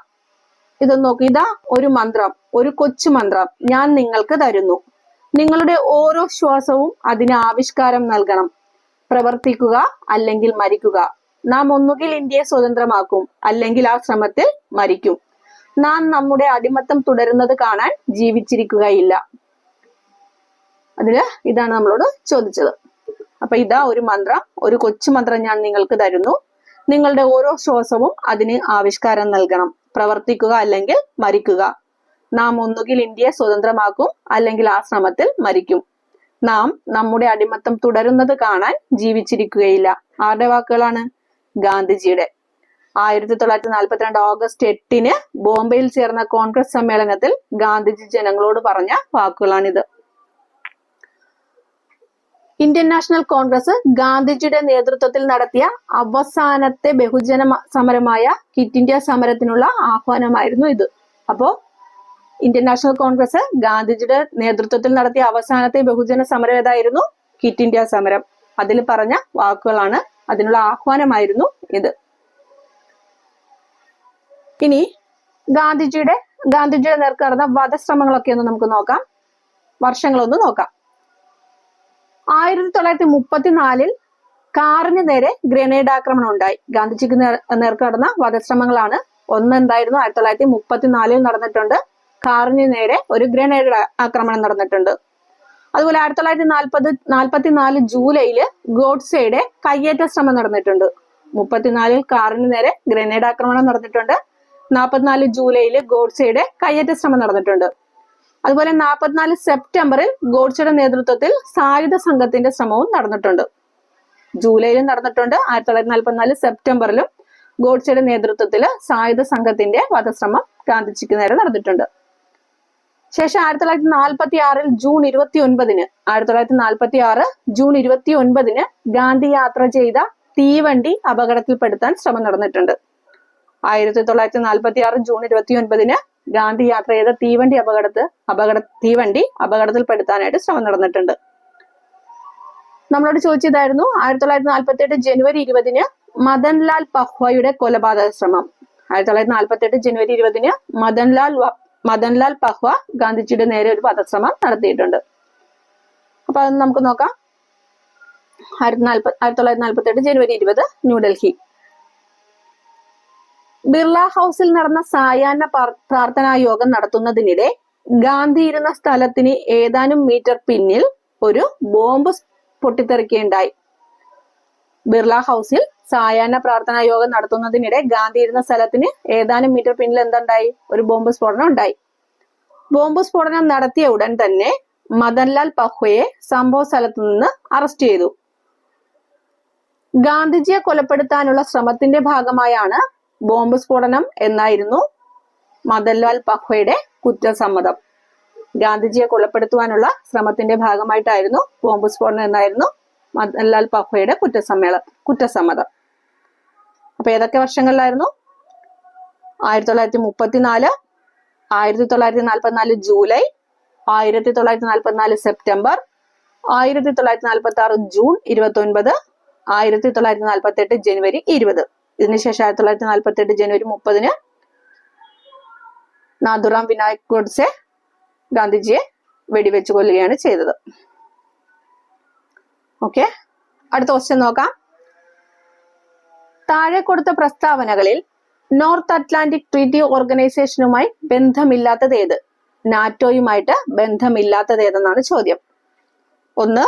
ഇതൊന്ന് നോക്കി, ഇതാ ഒരു മന്ത്രം, ഒരു കൊച്ചു മന്ത്രം ഞാൻ നിങ്ങൾക്ക് തരുന്നു. നിങ്ങളുടെ ഓരോ ശ്വാസവും അതിന് ആവിഷ്കാരം നൽകണം. പ്രവർത്തിക്കുക അല്ലെങ്കിൽ മരിക്കുക. നാം ഒന്നുകിൽ ഇന്ത്യയെ സ്വതന്ത്രമാക്കും, അല്ലെങ്കിൽ ആ ശ്രമത്തിൽ മരിക്കും. നാം നമ്മുടെ അടിമത്തം തുടരുന്നത് കാണാൻ ജീവിച്ചിരിക്കുകയില്ല. അതില് ഇതാണ് നമ്മളോട് ചോദിച്ചത്. അപ്പൊ ഇതാ ഒരു മന്ത്രം, ഒരു കൊച്ചു മന്ത്രം ഞാൻ നിങ്ങൾക്ക് തരുന്നു. നിങ്ങളുടെ ഓരോ ശ്വാസവും അതിന് ആവിഷ്കാരം നൽകണം. പ്രവർത്തിക്കുക അല്ലെങ്കിൽ മരിക്കുക. നാം ഒന്നുകിൽ ഇന്ത്യയെ സ്വതന്ത്രമാക്കും, അല്ലെങ്കിൽ ആ ശ്രമത്തിൽ മരിക്കും. നാം നമ്മുടെ അടിമത്തം തുടരുന്നത് കാണാൻ ജീവിച്ചിരിക്കുകയില്ല. ആരുടെ വാക്കുകളാണ്? ഗാന്ധിജിയുടെ. 1942 ഓഗസ്റ്റ് 8 ബോംബെയിൽ ചേർന്ന കോൺഗ്രസ് സമ്മേളനത്തിൽ ഗാന്ധിജി ജനങ്ങളോട് പറഞ്ഞ വാക്കുകളാണിത്. ഇന്ത്യൻ നാഷണൽ കോൺഗ്രസ് ഗാന്ധിജിയുടെ നേതൃത്വത്തിൽ നടത്തിയ അവസാനത്തെ ബഹുജന സമരമായ ക്വിറ്റ് ഇന്ത്യ സമരത്തിനുള്ള ആഹ്വാനമായിരുന്നു ഇത്. അപ്പോ ഇന്ത്യൻ നാഷണൽ കോൺഗ്രസ് ഗാന്ധിജിയുടെ നേതൃത്വത്തിൽ നടത്തിയ അവസാനത്തെ ബഹുജന സമരം ഏതായിരുന്നു? ക്വിറ്റ് ഇന്ത്യ സമരം. അതിൽ പറഞ്ഞ വാക്കുകളാണ്, അതിനുള്ള ആഹ്വാനമായിരുന്നു ഇത്. ഇനി ഗാന്ധിജിയുടെ നേർക്ക് നടന്ന വധശ്രമങ്ങളൊക്കെ ഒന്ന് നമുക്ക് നോക്കാം, വർഷങ്ങളൊന്ന് നോക്കാം. 1934 കാറിന് നേരെ ഗ്രനേഡ് ആക്രമണം ഉണ്ടായി. ഗാന്ധിജിക്ക് നേർക്ക് നടന്ന വധശ്രമങ്ങളാണ്. ഒന്ന് എന്തായിരുന്നു? 1934 നടന്നിട്ടുണ്ട്, കാറിന് നേരെ ഒരു ഗ്രനേഡ് ആക്രമണം നടന്നിട്ടുണ്ട്. അതുപോലെ 1944 ജൂലൈയില് ഗോഡ്സെയുടെ കയ്യേറ്റ ശ്രമം നടന്നിട്ടുണ്ട്. 34 കാറിന് നേരെ ഗ്രനേഡ് ആക്രമണം നടന്നിട്ടുണ്ട്. 44 ജൂലൈയില് ഗോഡ്സെയുടെ കയ്യേറ്റ ശ്രമം നടന്നിട്ടുണ്ട്. അതുപോലെ 44 സെപ്റ്റംബറിൽ ഗോഡ്സെയുടെ നേതൃത്വത്തിൽ സായുധ സംഘത്തിന്റെ ശ്രമവും നടന്നിട്ടുണ്ട്. ജൂലൈയിലും നടന്നിട്ടുണ്ട്. 1944 സെപ്റ്റംബറിലും ഗോഡ്സെയുടെ നേതൃത്വത്തിൽ സായുധ സംഘത്തിന്റെ വധശ്രമം ഗാന്ധിജിക്ക് നേരെ നടന്നിട്ടുണ്ട്. ശേഷം 1946 ജൂൺ 29 ഗാന്ധി യാത്ര ചെയ്ത തീവണ്ടി അപകടത്തിൽപ്പെടുത്താൻ ശ്രമം നടന്നിട്ടുണ്ട്. 1946 ജൂൺ 29 ഗാന്ധി യാത്ര ചെയ്ത തീവണ്ടി അപകടത്തിൽപ്പെടുത്താനായിട്ട് ശ്രമം നടന്നിട്ടുണ്ട്. നമ്മളോട് ചോദിച്ചതായിരുന്നു 1948 ജനുവരി 20 മദൻലാൽ പഹ്വയുടെ കൊലപാതക ശ്രമം. 1948 ജനുവരി 20 മദൻലാൽ പഹ്വ ഗാന്ധിജിയുടെ നേരെ ഒരു വധശ്രമം നടത്തിയിട്ടുണ്ട്. അപ്പൊ അത് നമുക്ക് നോക്കാം. 1948 ജനുവരി 20 ന്യൂഡൽഹി. ബിർള ഹൗസിൽ നടന്ന സായാഹ്ന പ്രാർത്ഥനാ യോഗം നടത്തുന്നതിനിടെ ഗാന്ധി ഇരുന്ന സ്ഥലത്തിന് ഏതാനും മീറ്റർ പിന്നിൽ ഒരു ബോംബ് പൊട്ടിത്തെറിക്കുകയുണ്ടായി. ബിർള ഹൗസിൽ സായാഹ്ന പ്രാർത്ഥനാ യോഗം നടത്തുന്നതിനിടെ ഗാന്ധി ഇരുന്ന സ്ഥലത്തിന് ഏതാനും മീറ്റർ പിന്നിൽ എന്തുണ്ടായി? ഒരു ബോംബ് സ്ഫോടനം ഉണ്ടായി. ബോംബ് സ്ഫോടനം നടത്തിയ ഉടൻ തന്നെ മദൻലാൽ പഹ്വയെ സംഭവ സ്ഥലത്ത് നിന്ന് അറസ്റ്റ് ചെയ്തു. ഗാന്ധിജിയെ കൊലപ്പെടുത്താനുള്ള ശ്രമത്തിന്റെ ഭാഗമായാണ് ബോംബ് സ്ഫോടനം എന്നായിരുന്നു മദൻലാൽ പഹ്വയുടെ കുറ്റസമ്മതം. ഗാന്ധിജിയെ കൊലപ്പെടുത്തുവാനുള്ള ശ്രമത്തിന്റെ ഭാഗമായിട്ടായിരുന്നു ബോംബ് സ്ഫോടനം എന്നായിരുന്നു മദൻലാൽ പഹ്വയുടെ കുറ്റസമ്മതം. അപ്പൊ ഏതൊക്കെ വർഷങ്ങളിലായിരുന്നു? 1934, 1944 ജൂലൈ, 1944 സെപ്റ്റംബർ, 1946 ജൂൺ 29, 1948 ജനുവരി 20. ഇതിനുശേഷം 1948 ജനുവരി 30 നാഥുറാം വിനായക് ഗോഡ്സെ ഗാന്ധിജിയെ വെടിവെച്ച് കൊല്ലുകയാണ് ചെയ്തത്. ഓക്കെ, അടുത്ത ക്വസ്റ്റ്യൻ നോക്കാം. താഴെ കൊടുത്ത പ്രസ്താവനകളിൽ നോർത്ത് അറ്റ്ലാന്റിക് ട്രീറ്റി ഓർഗനൈസേഷനുമായി ബന്ധമില്ലാത്തത് ഏത്? നാറ്റോയുമായിട്ട് ബന്ധമില്ലാത്തത് ഏതെന്നാണ് ചോദ്യം. ഒന്ന്,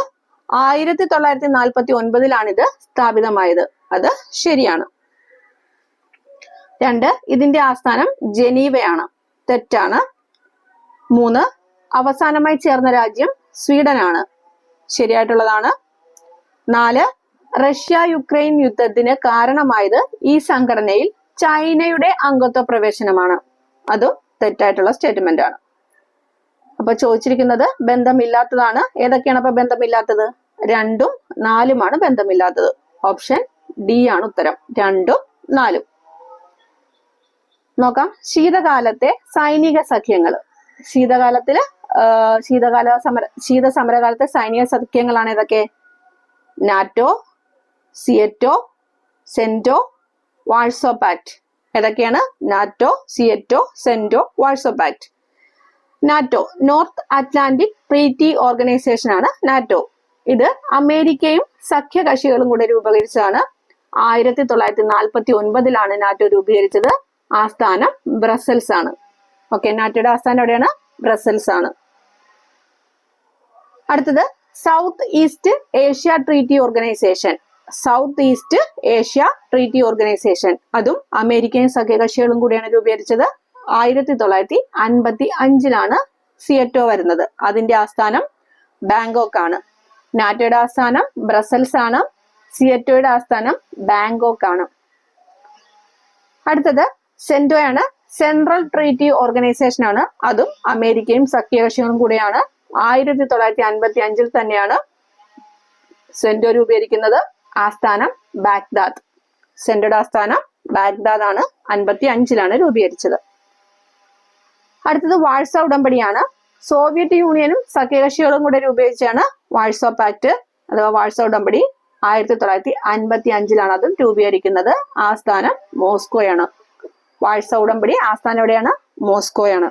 1949 സ്ഥാപിതമായത്. അത് ശരിയാണ്. 2, ഇതിന്റെ ആസ്ഥാനം ജനീവയാണ്. തെറ്റാണ്. 3, അവസാനമായി ചേർന്ന രാജ്യം സ്വീഡനാണ്. ശരിയായിട്ടുള്ളതാണ്. 4, റഷ്യ യുക്രൈൻ യുദ്ധത്തിന് കാരണമായത് ഈ സംഘടനയിൽ ചൈനയുടെ അംഗത്വ പ്രവേശനമാണ്. അതും തെറ്റായിട്ടുള്ള സ്റ്റേറ്റ്മെന്റ് ആണ്. അപ്പൊ ചോദിച്ചിരിക്കുന്നത് ബന്ധമില്ലാത്തതാണ്. ഏതൊക്കെയാണ് അപ്പൊ ബന്ധമില്ലാത്തത്? 2ഉം 4ഉമാണ് ബന്ധമില്ലാത്തത്. ഓപ്ഷൻ ഡി ആണ് ഉത്തരം. 2, 4. നോക്കാം. ശീതകാലത്തെ സൈനിക സഖ്യങ്ങൾ. ശീതകാലത്തില് ശീത സമരകാലത്തെ സൈനിക സഖ്യങ്ങളാണ് ഏതൊക്കെ? NATO, SEATO, CENTO, Warsaw pact. ഏതൊക്കെയാണ്? NATO, SEATO, CENTO, Warsaw pact. NATO North Atlantic Treaty Organization ആണ് നാറ്റോ. ഇത് അമേരിക്കയും സഖ്യകക്ഷികളും കൂടെ രൂപീകരിച്ചതാണ്. 1949 നാറ്റോ രൂപീകരിച്ചത്. ആസ്ഥാനം ബ്രസൽസ് ആണ്. ഓക്കെ, നാറ്റോയുടെ ആസ്ഥാനം എവിടെയാണ്? ബ്രസൽസ് ആണ്. അടുത്തത് south east Asia treaty organisation. South east Asia treaty organisation അതും അമേരിക്കയും സഖ്യകക്ഷികളും കൂടിയാണ് രൂപീകരിച്ചത്. 1955 സിയറ്റോ വരുന്നത്. അതിന്റെ ആസ്ഥാനം ബാങ്കോക്ക് ആണ്. നാറ്റോയുടെ ആസ്ഥാനം ബ്രസൽസ് ആണ്. സിയറ്റോയുടെ ആസ്ഥാനം ബാങ്കോക്ക് ആണ്. അടുത്തത് സെന്റോയാണ്. സെൻട്രൽ ട്രീറ്റി ഓർഗനൈസേഷൻ ആണ്. അതും അമേരിക്കയും സഖ്യകക്ഷികളും കൂടെയാണ്. 1955 തന്നെയാണ് സെന്റോ രൂപീകരിക്കുന്നത്. ആസ്ഥാനം ബാഗ്ദാദ്. സെന്റോയുടെ ആസ്ഥാനം ബാഗ്ദാദ് ആണ്. 1955 രൂപീകരിച്ചത്. അടുത്തത് വാഴ്സോ ഉടമ്പടിയാണ്. സോവിയറ്റ് യൂണിയനും സഖ്യകക്ഷികളും കൂടെ രൂപീകരിച്ചാണ് വാഴ്സോ പാക്ട് അഥവാ വാഴ്സോ ഉടമ്പടി. 1955 അതും രൂപീകരിക്കുന്നത്. ആസ്ഥാനം മോസ്കോയാണ്. വാഴ്സോ ഉടമ്പടി ആസ്ഥാനം എവിടെയാണ്? മോസ്കോയാണ്.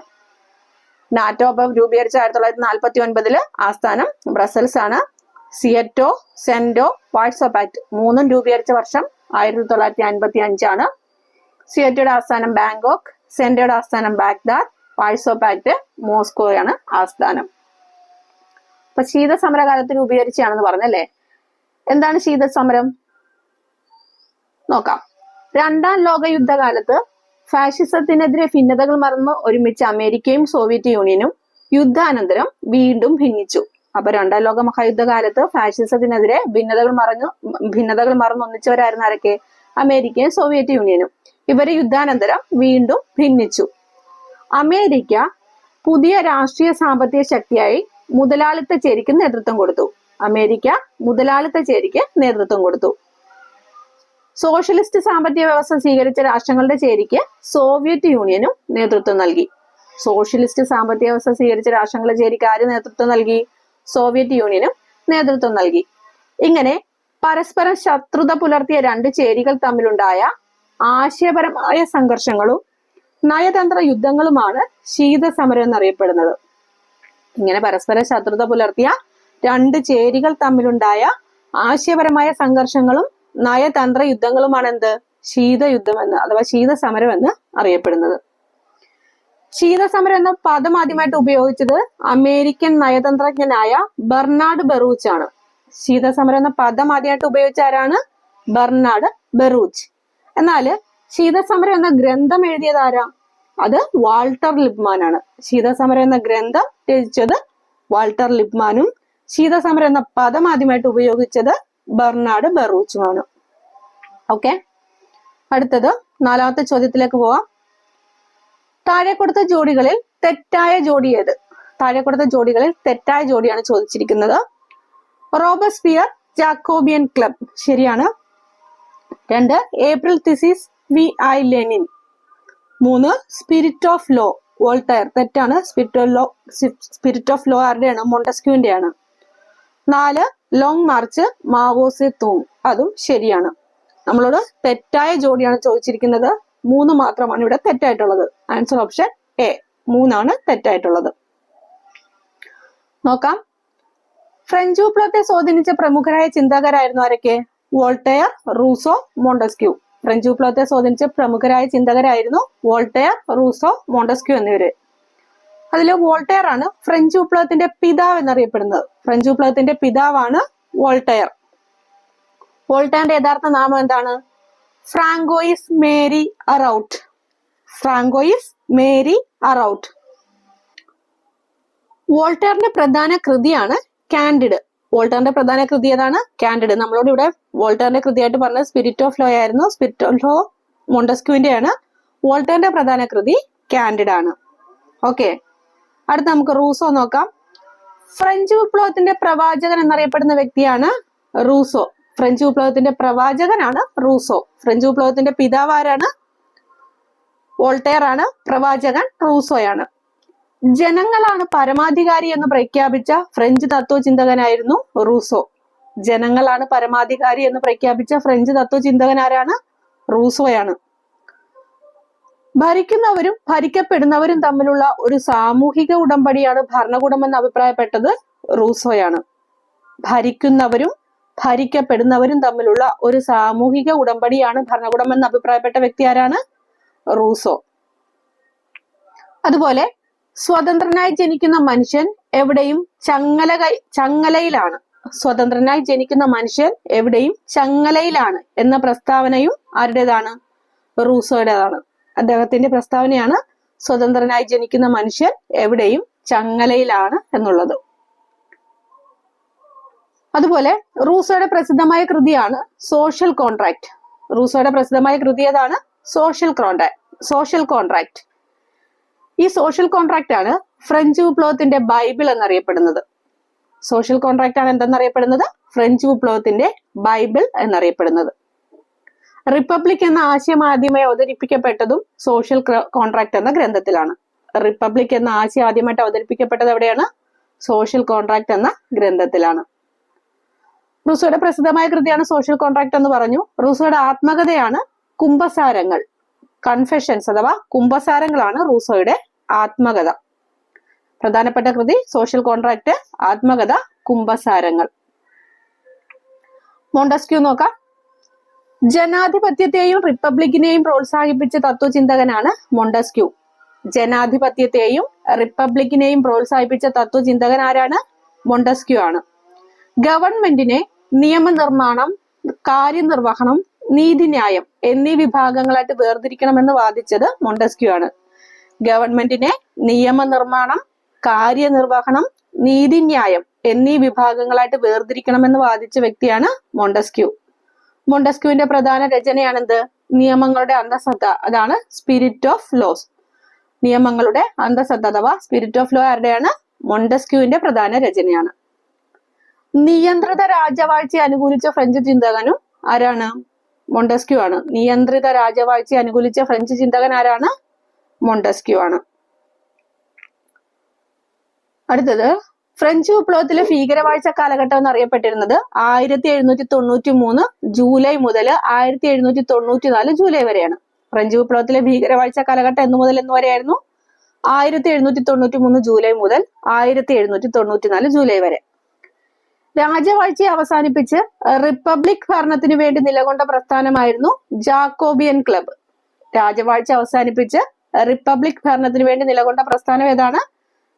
നാറ്റോ രൂപീകരിച്ച 1949 ആസ്ഥാനം ബ്രസൽസ് ആണ്. സിയറ്റോ, സെന്റോ, വാഴ്സോ പാക്ട് മൂന്നും രൂപീകരിച്ച വർഷം 1955 സിയറ്റോയുടെ ആസ്ഥാനം ബാങ്കോക്ക്, സെന്റോയുടെ ആസ്ഥാനം ബാഗ്ദാദ്, വാഴ്സോ പാക്ട് മോസ്കോയാണ് ആസ്ഥാനം. അപ്പൊ ശീതസമരകാലത്ത് രൂപീകരിച്ചാണെന്ന് പറഞ്ഞല്ലേ. എന്താണ് ശീതസമരം? നോക്കാം. 2ാം ലോക യുദ്ധകാലത്ത് ഫാഷിസത്തിനെതിരെ ഭിന്നതകൾ മറന്ന് ഒരുമിച്ച് അമേരിക്കയും സോവിയറ്റ് യൂണിയനും യുദ്ധാനന്തരം വീണ്ടും ഭിന്നിച്ചു. അപ്പൊ 2ാം ലോക മഹായുദ്ധകാലത്ത് ഫാഷിസത്തിനെതിരെ ഭിന്നതകൾ മറന്ന് ഒന്നിച്ചവരായിരുന്നു ആരൊക്കെ? അമേരിക്കയും സോവിയറ്റ് യൂണിയനും. ഇവര് യുദ്ധാനന്തരം വീണ്ടും ഭിന്നിച്ചു. അമേരിക്ക പുതിയ രാഷ്ട്രീയ സാമ്പത്തിക ശക്തിയായി മുതലാളിത്ത ചേരിക്ക് നേതൃത്വം കൊടുത്തു. അമേരിക്ക മുതലാളിത്ത ചേരിക്ക് നേതൃത്വം കൊടുത്തു. സോഷ്യലിസ്റ്റ് സാമ്പത്തിക വ്യവസ്ഥ സ്വീകരിച്ച രാഷ്ട്രങ്ങളുടെ ചേരിക്ക് സോവിയറ്റ് യൂണിയനും നേതൃത്വം നൽകി. സോഷ്യലിസ്റ്റ് സാമ്പത്തിക വ്യവസ്ഥ സ്വീകരിച്ച രാഷ്ട്രങ്ങളുടെ ചേരിക്ക് ആര് നേതൃത്വം നൽകി? സോവിയറ്റ് യൂണിയനും നേതൃത്വം നൽകി. ഇങ്ങനെ പരസ്പരം ശത്രുത പുലർത്തിയ 2 ചേരികൾ തമ്മിലുണ്ടായ ആശയപരമായ സംഘർഷങ്ങളും നയതന്ത്ര യുദ്ധങ്ങളുമാണ് ശീതസമരം എന്നറിയപ്പെടുന്നത്. ഇങ്ങനെ പരസ്പര ശത്രുത പുലർത്തിയ 2 ചേരികൾ തമ്മിലുണ്ടായ ആശയപരമായ സംഘർഷങ്ങളും നയതന്ത്ര യുദ്ധങ്ങളുമാണ് എന്ത്? ശീതയുദ്ധം എന്ന് അഥവാ ശീതസമരം എന്ന് അറിയപ്പെടുന്നത്. ശീതസമരം എന്ന പദം ആദ്യമായിട്ട് ഉപയോഗിച്ചത് അമേരിക്കൻ നയതന്ത്രജ്ഞനായ ബെർണാഡ് ബറൂച്ച് ആണ്. ശീതസമരം എന്ന പദം ആദ്യമായിട്ട് ഉപയോഗിച്ച ആരാണ്? Bernard Baruch. എന്നാല് ശീതസമരം എന്ന ഗ്രന്ഥം എഴുതിയത് ആരാ? അത് വാൾട്ടർ ലിപ്മാൻ ആണ്. ശീതസമരം എന്ന ഗ്രന്ഥം രചിച്ചത് വാൾട്ടർ ലിപ്മാനും ശീതസമരം എന്ന പദം ആദ്യമായിട്ട് ഉപയോഗിച്ചത് ബെർണാഡ് ബറൂച്ചുമാണ്. ഓക്കെ, അടുത്തത് 4ാമത്തെ ചോദ്യത്തിലേക്ക് പോവാം. താഴെ കൊടുത്ത ജോഡികളിൽ തെറ്റായ ജോഡി ഏത്? താഴെ കൊടുത്ത ജോഡികളിൽ തെറ്റായ ജോഡിയാണ് ചോദിച്ചിരിക്കുന്നത്. റോബസ്പിയർ ജാക്കോബിയൻ ക്ലബ് ശരിയാണ്. 2 April thesis V I Lenin. 3 spirit of law Voltaire തെറ്റാണ്. സ്പിരിറ്റ് ഓഫ് ലോ ആരുടെയാണ്? മോണ്ടസ്ക്യൂവിന്റെയാണ്. 4 long march Mao Tse Tung അതും ശരിയാണ്. നമ്മളോട് തെറ്റായ ജോഡിയാണ് ചോദിച്ചിരിക്കുന്നത്. 3 മാത്രമാണ് ഇവിടെ തെറ്റായിട്ടുള്ളത്. ആൻസർ ഓപ്ഷൻ എ 3 തെറ്റായിട്ടുള്ളത്. നോക്കാം. ഫ്രഞ്ച് വിപ്ലവത്തെ സ്വാധീനിച്ച പ്രമുഖരായ ചിന്തകരായിരുന്നു ആരൊക്കെ? വോൾട്ടയർ, റൂസോ, മോണ്ടസ്ക്യൂ. ഫ്രഞ്ച് വിപ്ലവത്തെ സ്വാധീനിച്ച പ്രമുഖരായ ചിന്തകരായിരുന്നു വോൾട്ടയർ, റൂസോ, മോണ്ടസ്ക്യൂ എന്നിവര്. അതിൽ വോൾട്ടയർ ആണ് ഫ്രഞ്ച് വിപ്ലവത്തിന്റെ പിതാവ് എന്നറിയപ്പെടുന്നത്. ഫ്രഞ്ച് വിപ്ലവത്തിന്റെ പിതാവാണ് വോൾട്ടയർ. വോൾട്ടയറിന്റെ യഥാർത്ഥ നാമം എന്താണ്? Francois Marie Arouet. Francois Marie Arouet. വോൾട്ടയറിന്റെ പ്രധാന കൃതിയാണ് കാൻഡിഡ്. വോൾട്ടയറിന്റെ പ്രധാന കൃതി ഏതാണ്? കാൻഡിഡ്. നമ്മളോട് ഇവിടെ വോൾട്ടയറിന്റെ കൃതിയായിട്ട് പറഞ്ഞത് സ്പിരിറ്റ് ഓഫ് ലോ ആയിരുന്നു. സ്പിരിറ്റ് ഓഫ് ലോ മോണ്ടസ്ക്യൂവിന്റെയാണ്. വോൾട്ടയറിന്റെ പ്രധാന കൃതി കാൻഡിഡ് ആണ്. ഓക്കെ, അടുത്ത നമുക്ക് റൂസോ നോക്കാം. ഫ്രഞ്ച് വിപ്ലവത്തിന്റെ പ്രവാചകൻ എന്നറിയപ്പെടുന്ന വ്യക്തിയാണ് റൂസോ. ഫ്രഞ്ച് വിപ്ലവത്തിന്റെ പ്രവാചകനാണ് റൂസോ. ഫ്രഞ്ച് വിപ്ലവത്തിന്റെ പിതാവ് ആരാണ്? വോൾട്ടയർ ആണ്. പ്രവാചകൻ റൂസോയാണ്. ജനങ്ങളാണ് പരമാധികാരി എന്ന് പ്രഖ്യാപിച്ച ഫ്രഞ്ച് തത്വചിന്തകനായിരുന്നു റൂസോ. ജനങ്ങളാണ് പരമാധികാരി എന്ന് പ്രഖ്യാപിച്ച ഫ്രഞ്ച് തത്വചിന്തകൻ ആരാണ്? റൂസോയാണ്. ഭരിക്കുന്നവരും ഭരിക്കപ്പെടുന്നവരും തമ്മിലുള്ള ഒരു സാമൂഹിക ഉടമ്പടിയാണ് ഭരണകൂടം എന്ന് അഭിപ്രായപ്പെട്ടത് റൂസോയാണ്. ഭരിക്കുന്നവരും ഭരിക്കപ്പെടുന്നവരും തമ്മിലുള്ള ഒരു സാമൂഹിക ഉടമ്പടിയാണ് ഭരണകൂടം എന്ന് അഭിപ്രായപ്പെട്ട വ്യക്തി ആരാണ്? റൂസോ. അതുപോലെ സ്വതന്ത്രനായി ജനിക്കുന്ന മനുഷ്യൻ എവിടെയും ചങ്ങലയിലാണ്. സ്വതന്ത്രനായി ജനിക്കുന്ന മനുഷ്യൻ എവിടെയും ചങ്ങലയിലാണ് എന്ന പ്രസ്താവനയും ആരുടേതാണ്? റൂസോയുടേതാണ്. അദ്ദേഹത്തിന്റെ പ്രസ്താവനയാണ് സ്വതന്ത്രനായി ജനിക്കുന്ന മനുഷ്യൻ എവിടെയും ചങ്ങലയിലാണ് എന്നുള്ളത്. അതുപോലെ റൂസോയുടെ പ്രസിദ്ധമായ കൃതിയാണ് സോഷ്യൽ കോൺട്രാക്ട്. റൂസോയുടെ പ്രസിദ്ധമായ കൃതി ഏതാണ്? Social contract. ഈ സോഷ്യൽ കോൺട്രാക്ട് ആണ് ഫ്രഞ്ച് വിപ്ലവത്തിന്റെ ബൈബിൾ എന്നറിയപ്പെടുന്നത്. സോഷ്യൽ കോൺട്രാക്ട് ആണ് എന്തെന്നറിയപ്പെടുന്നത്? ഫ്രഞ്ച് വിപ്ലവത്തിന്റെ ബൈബിൾ എന്നറിയപ്പെടുന്നത്. റിപ്പബ്ലിക് എന്ന ആശയം ആദ്യമായി അവതരിപ്പിക്കപ്പെട്ടതും സോഷ്യൽ കോൺട്രാക്ട് എന്ന ഗ്രന്ഥത്തിലാണ്. റിപ്പബ്ലിക് എന്ന ആശയം ആദ്യമായിട്ട് അവതരിപ്പിക്കപ്പെട്ടത് എവിടെയാണ്? സോഷ്യൽ കോൺട്രാക്ട് എന്ന ഗ്രന്ഥത്തിലാണ്. റൂസോയുടെ പ്രസിദ്ധമായ കൃതിയാണ് സോഷ്യൽ കോൺട്രാക്ട് എന്ന് പറഞ്ഞു. റൂസോയുടെ ആത്മകഥയാണ് കുംഭസാരങ്ങൾ. കൺഫെഷൻസ് അഥവാ കുംഭസാരങ്ങളാണ് റൂസോയുടെ ആത്മകഥ. പ്രധാനപ്പെട്ട കൃതി സോഷ്യൽ കോൺട്രാക്ട്, ആത്മകഥ, കുംഭസാരങ്ങൾ. മോണ്ടസ്ക്യൂ നോക്കാം. ജനാധിപത്യത്തെയും റിപ്പബ്ലിക്കിനെയും പ്രോത്സാഹിപ്പിച്ച തത്വചിന്തകനാണ് മോണ്ടസ്ക്യൂ. ജനാധിപത്യത്തെയും റിപ്പബ്ലിക്കിനെയും പ്രോത്സാഹിപ്പിച്ച തത്വചിന്തകൻ ആരാണ്? മോണ്ടസ്ക്യൂ ആണ്. ഗവൺമെന്റിനെ നിയമനിർമ്മാണം, കാര്യനിർവഹണം, നീതിന്യായം എന്നീ വിഭാഗങ്ങളായിട്ട് വേർതിരിക്കണമെന്ന് വാദിച്ചത് മോണ്ടസ്ക്യൂ ആണ്. ഗവൺമെന്റിനെ നിയമനിർമ്മാണം, കാര്യനിർവഹണം, നീതിന്യായം എന്നീ വിഭാഗങ്ങളായിട്ട് വേർതിരിക്കണമെന്ന് വാദിച്ച വ്യക്തിയാണ് മോണ്ടസ്ക്യൂ. മോണ്ടസ്ക്യൂവിന്റെ പ്രധാന രചനയാണ് എന്ത്? നിയമങ്ങളുടെ അന്തഃസത്ത. അതാണ് സ്പിരിറ്റ് ഓഫ് ലോസ്. നിയമങ്ങളുടെ അന്തഃസത്ത അഥവാ സ്പിരിറ്റ് ഓഫ് ലോ ആരുടെയാണ്? മോണ്ടസ്ക്യൂവിന്റെ പ്രധാന രചനയാണ്. നിയന്ത്രിത രാജവാഴ്ചയെ അനുകൂലിച്ച ഫ്രഞ്ച് ചിന്തകനും ആരാണ്? മോണ്ടസ്ക്യൂ ആണ്. നിയന്ത്രിത രാജവാഴ്ചയെ അനുകൂലിച്ച ഫ്രഞ്ച് ചിന്തകൻ ആരാണ്? മോണ്ടസ്ക്യൂ ആണ്. അടുത്തത് ഫ്രഞ്ച് വിപ്ലവത്തിലെ ഭീകരവാഴ്ച കാലഘട്ടം എന്നറിയപ്പെട്ടിരുന്നത് 1793 ജൂലൈ മുതൽ 1794 ജൂലൈ വരെയാണ്. ഫ്രഞ്ച് വിപ്ലവത്തിലെ ഭീകരവാഴ്ച കാലഘട്ടം എന്ന് മുതൽ എന്ന് വരെയായിരുന്നു? 1793 ജൂലൈ മുതൽ 1794 ജൂലൈ വരെ. രാജവാഴ്ചയെ അവസാനിപ്പിച്ച് റിപ്പബ്ലിക് ഭരണത്തിന് വേണ്ടി നിലകൊണ്ട പ്രസ്ഥാനമായിരുന്നു ജാക്കോബിയൻ ക്ലബ്. രാജവാഴ്ച അവസാനിപ്പിച്ച് റിപ്പബ്ലിക് ഭരണത്തിന് വേണ്ടി നിലകൊണ്ട പ്രസ്ഥാനം ഏതാണ്?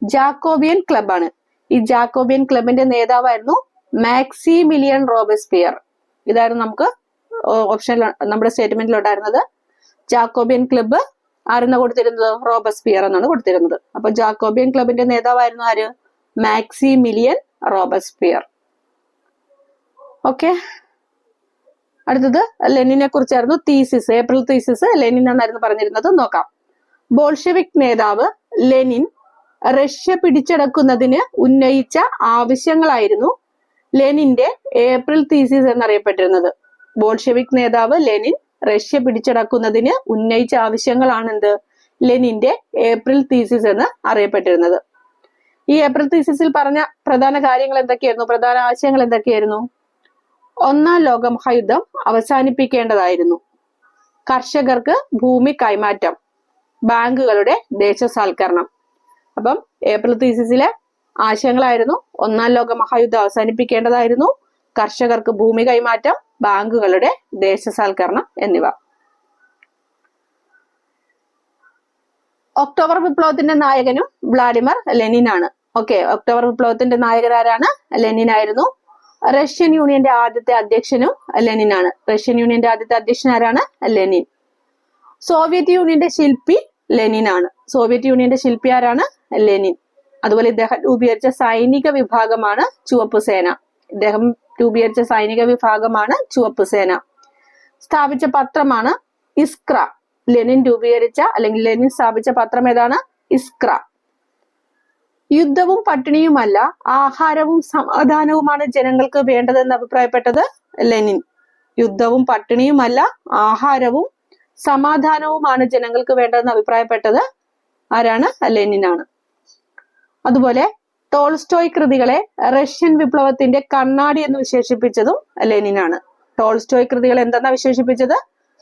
ജാക്കോബിയൻ ക്ലബ് ആണ്. ഈ ജാക്കോബിയൻ ക്ലബിന്റെ നേതാവായിരുന്നു മാക്സിമിലിയൻ റോബസ്പിയർ. ഇതായിരുന്നു നമുക്ക് ഓപ്ഷനിൽ നമ്മുടെ സ്റ്റേറ്റ്മെന്റിൽ ഉണ്ടായിരുന്നത്. ജാക്കോബിയൻ ക്ലബ്ബ് ആരെന്ന് കൊടുത്തിരുന്നത്? റോബസ്പിയർ എന്നാണ് കൊടുത്തിരുന്നത്. അപ്പൊ ജാക്കോബിയൻ ക്ലബിന്റെ നേതാവായിരുന്നു ആര്? Maximilian Robespierre. ഓക്കെ. അടുത്തത് ലെനിനെ കുറിച്ചായിരുന്നു തീസിസ്. ഏപ്രിൽ തീസിസ് ലെനിൻ എന്നായിരുന്നു പറഞ്ഞിരുന്നത്. നോക്കാം. ബോൾഷെവിക് നേതാവ് ലെനിൻ റഷ്യ പിടിച്ചടക്കുന്നതിന് ഉന്നയിച്ച ആവശ്യങ്ങളായിരുന്നു ലെനിന്റെ ഏപ്രിൽ തീസിസ് എന്നറിയപ്പെട്ടിരുന്നത്. ബോൾഷെവിക് നേതാവ് ലെനിൻ റഷ്യ പിടിച്ചടക്കുന്നതിന് ഉന്നയിച്ച ആവശ്യങ്ങളാണെന്ത്? ലെനിന്റെ ഏപ്രിൽ തീസിസ് എന്ന് അറിയപ്പെട്ടിരുന്നത്. ഈ ഏപ്രിൽ തീസിസിൽ പറഞ്ഞ പ്രധാന കാര്യങ്ങൾ എന്തൊക്കെയായിരുന്നു? പ്രധാന ആശയങ്ങൾ എന്തൊക്കെയായിരുന്നു? ഒന്നാം ലോക മഹായുദ്ധം അവസാനിപ്പിക്കേണ്ടതായിരുന്നു. കർഷകർക്ക് ഭൂമി കൈമാറ്റം, ബാങ്കുകളുടെ ദേശസാൽക്കരണം. അപ്പം ഏപ്രിൽ തീസിസിലെ ആശയങ്ങളായിരുന്നു ഒന്നാം ലോക മഹായുദ്ധം അവസാനിപ്പിക്കേണ്ടതായിരുന്നു, കർഷകർക്ക് ഭൂമി കൈമാറ്റം, ബാങ്കുകളുടെ ദേശസാൽക്കരണം എന്നിവ. ഒക്ടോബർ വിപ്ലവത്തിന്റെ നായകനും വ്ളാഡിമർ ലെനിൻ ആണ്. ഓക്കെ, ഒക്ടോബർ വിപ്ലവത്തിന്റെ നായകൻ ആരാണ്? ലെനിൻ ആയിരുന്നു. റഷ്യൻ യൂണിയന്റെ ആദ്യത്തെ അധ്യക്ഷനും ലെനിൻ ആണ്. റഷ്യൻ യൂണിയന്റെ ആദ്യത്തെ അധ്യക്ഷൻ ആരാണ്? ലെനിൻ. സോവിയറ്റ് യൂണിയന്റെ ശില്പി ലെനിൻ ആണ്. സോവിയറ്റ് യൂണിയന്റെ ശില്പി ആരാണ്? ലെനിൻ. അതുപോലെ ഇദ്ദേഹം രൂപീകരിച്ച സൈനിക വിഭാഗമാണ് ചുവപ്പ് സേന. ഇദ്ദേഹം രൂപീകരിച്ച സൈനിക വിഭാഗമാണ് ചുവപ്പ് സേന. സ്ഥാപിച്ച പത്രമാണ് ഇസ്ക്ര. ലെനിൻ രൂപീകരിച്ച അല്ലെങ്കിൽ ലെനിൻ സ്ഥാപിച്ച പത്രം ഏതാണ്? ഇസ്ക്ര. യുദ്ധവും പട്ടിണിയുമല്ല, ആഹാരവും സമാധാനവുമാണ് ജനങ്ങൾക്ക് വേണ്ടതെന്ന് അഭിപ്രായപ്പെട്ടത് ലെനിൻ. യുദ്ധവും പട്ടിണിയുമല്ല, ആഹാരവും സമാധാനവുമാണ് ജനങ്ങൾക്ക് വേണ്ടതെന്ന് അഭിപ്രായപ്പെട്ടത് ആരാണ്? ലെനിനാണ്. അതുപോലെ ടോൾസ്റ്റോയ് കൃതികളെ റഷ്യൻ വിപ്ലവത്തിന്റെ കണ്ണാടി എന്ന് വിശേഷിപ്പിച്ചതും ലെനിനാണ്. ടോൾസ്റ്റോയ് കൃതികൾ എന്തെന്നാ വിശേഷിപ്പിച്ചത്?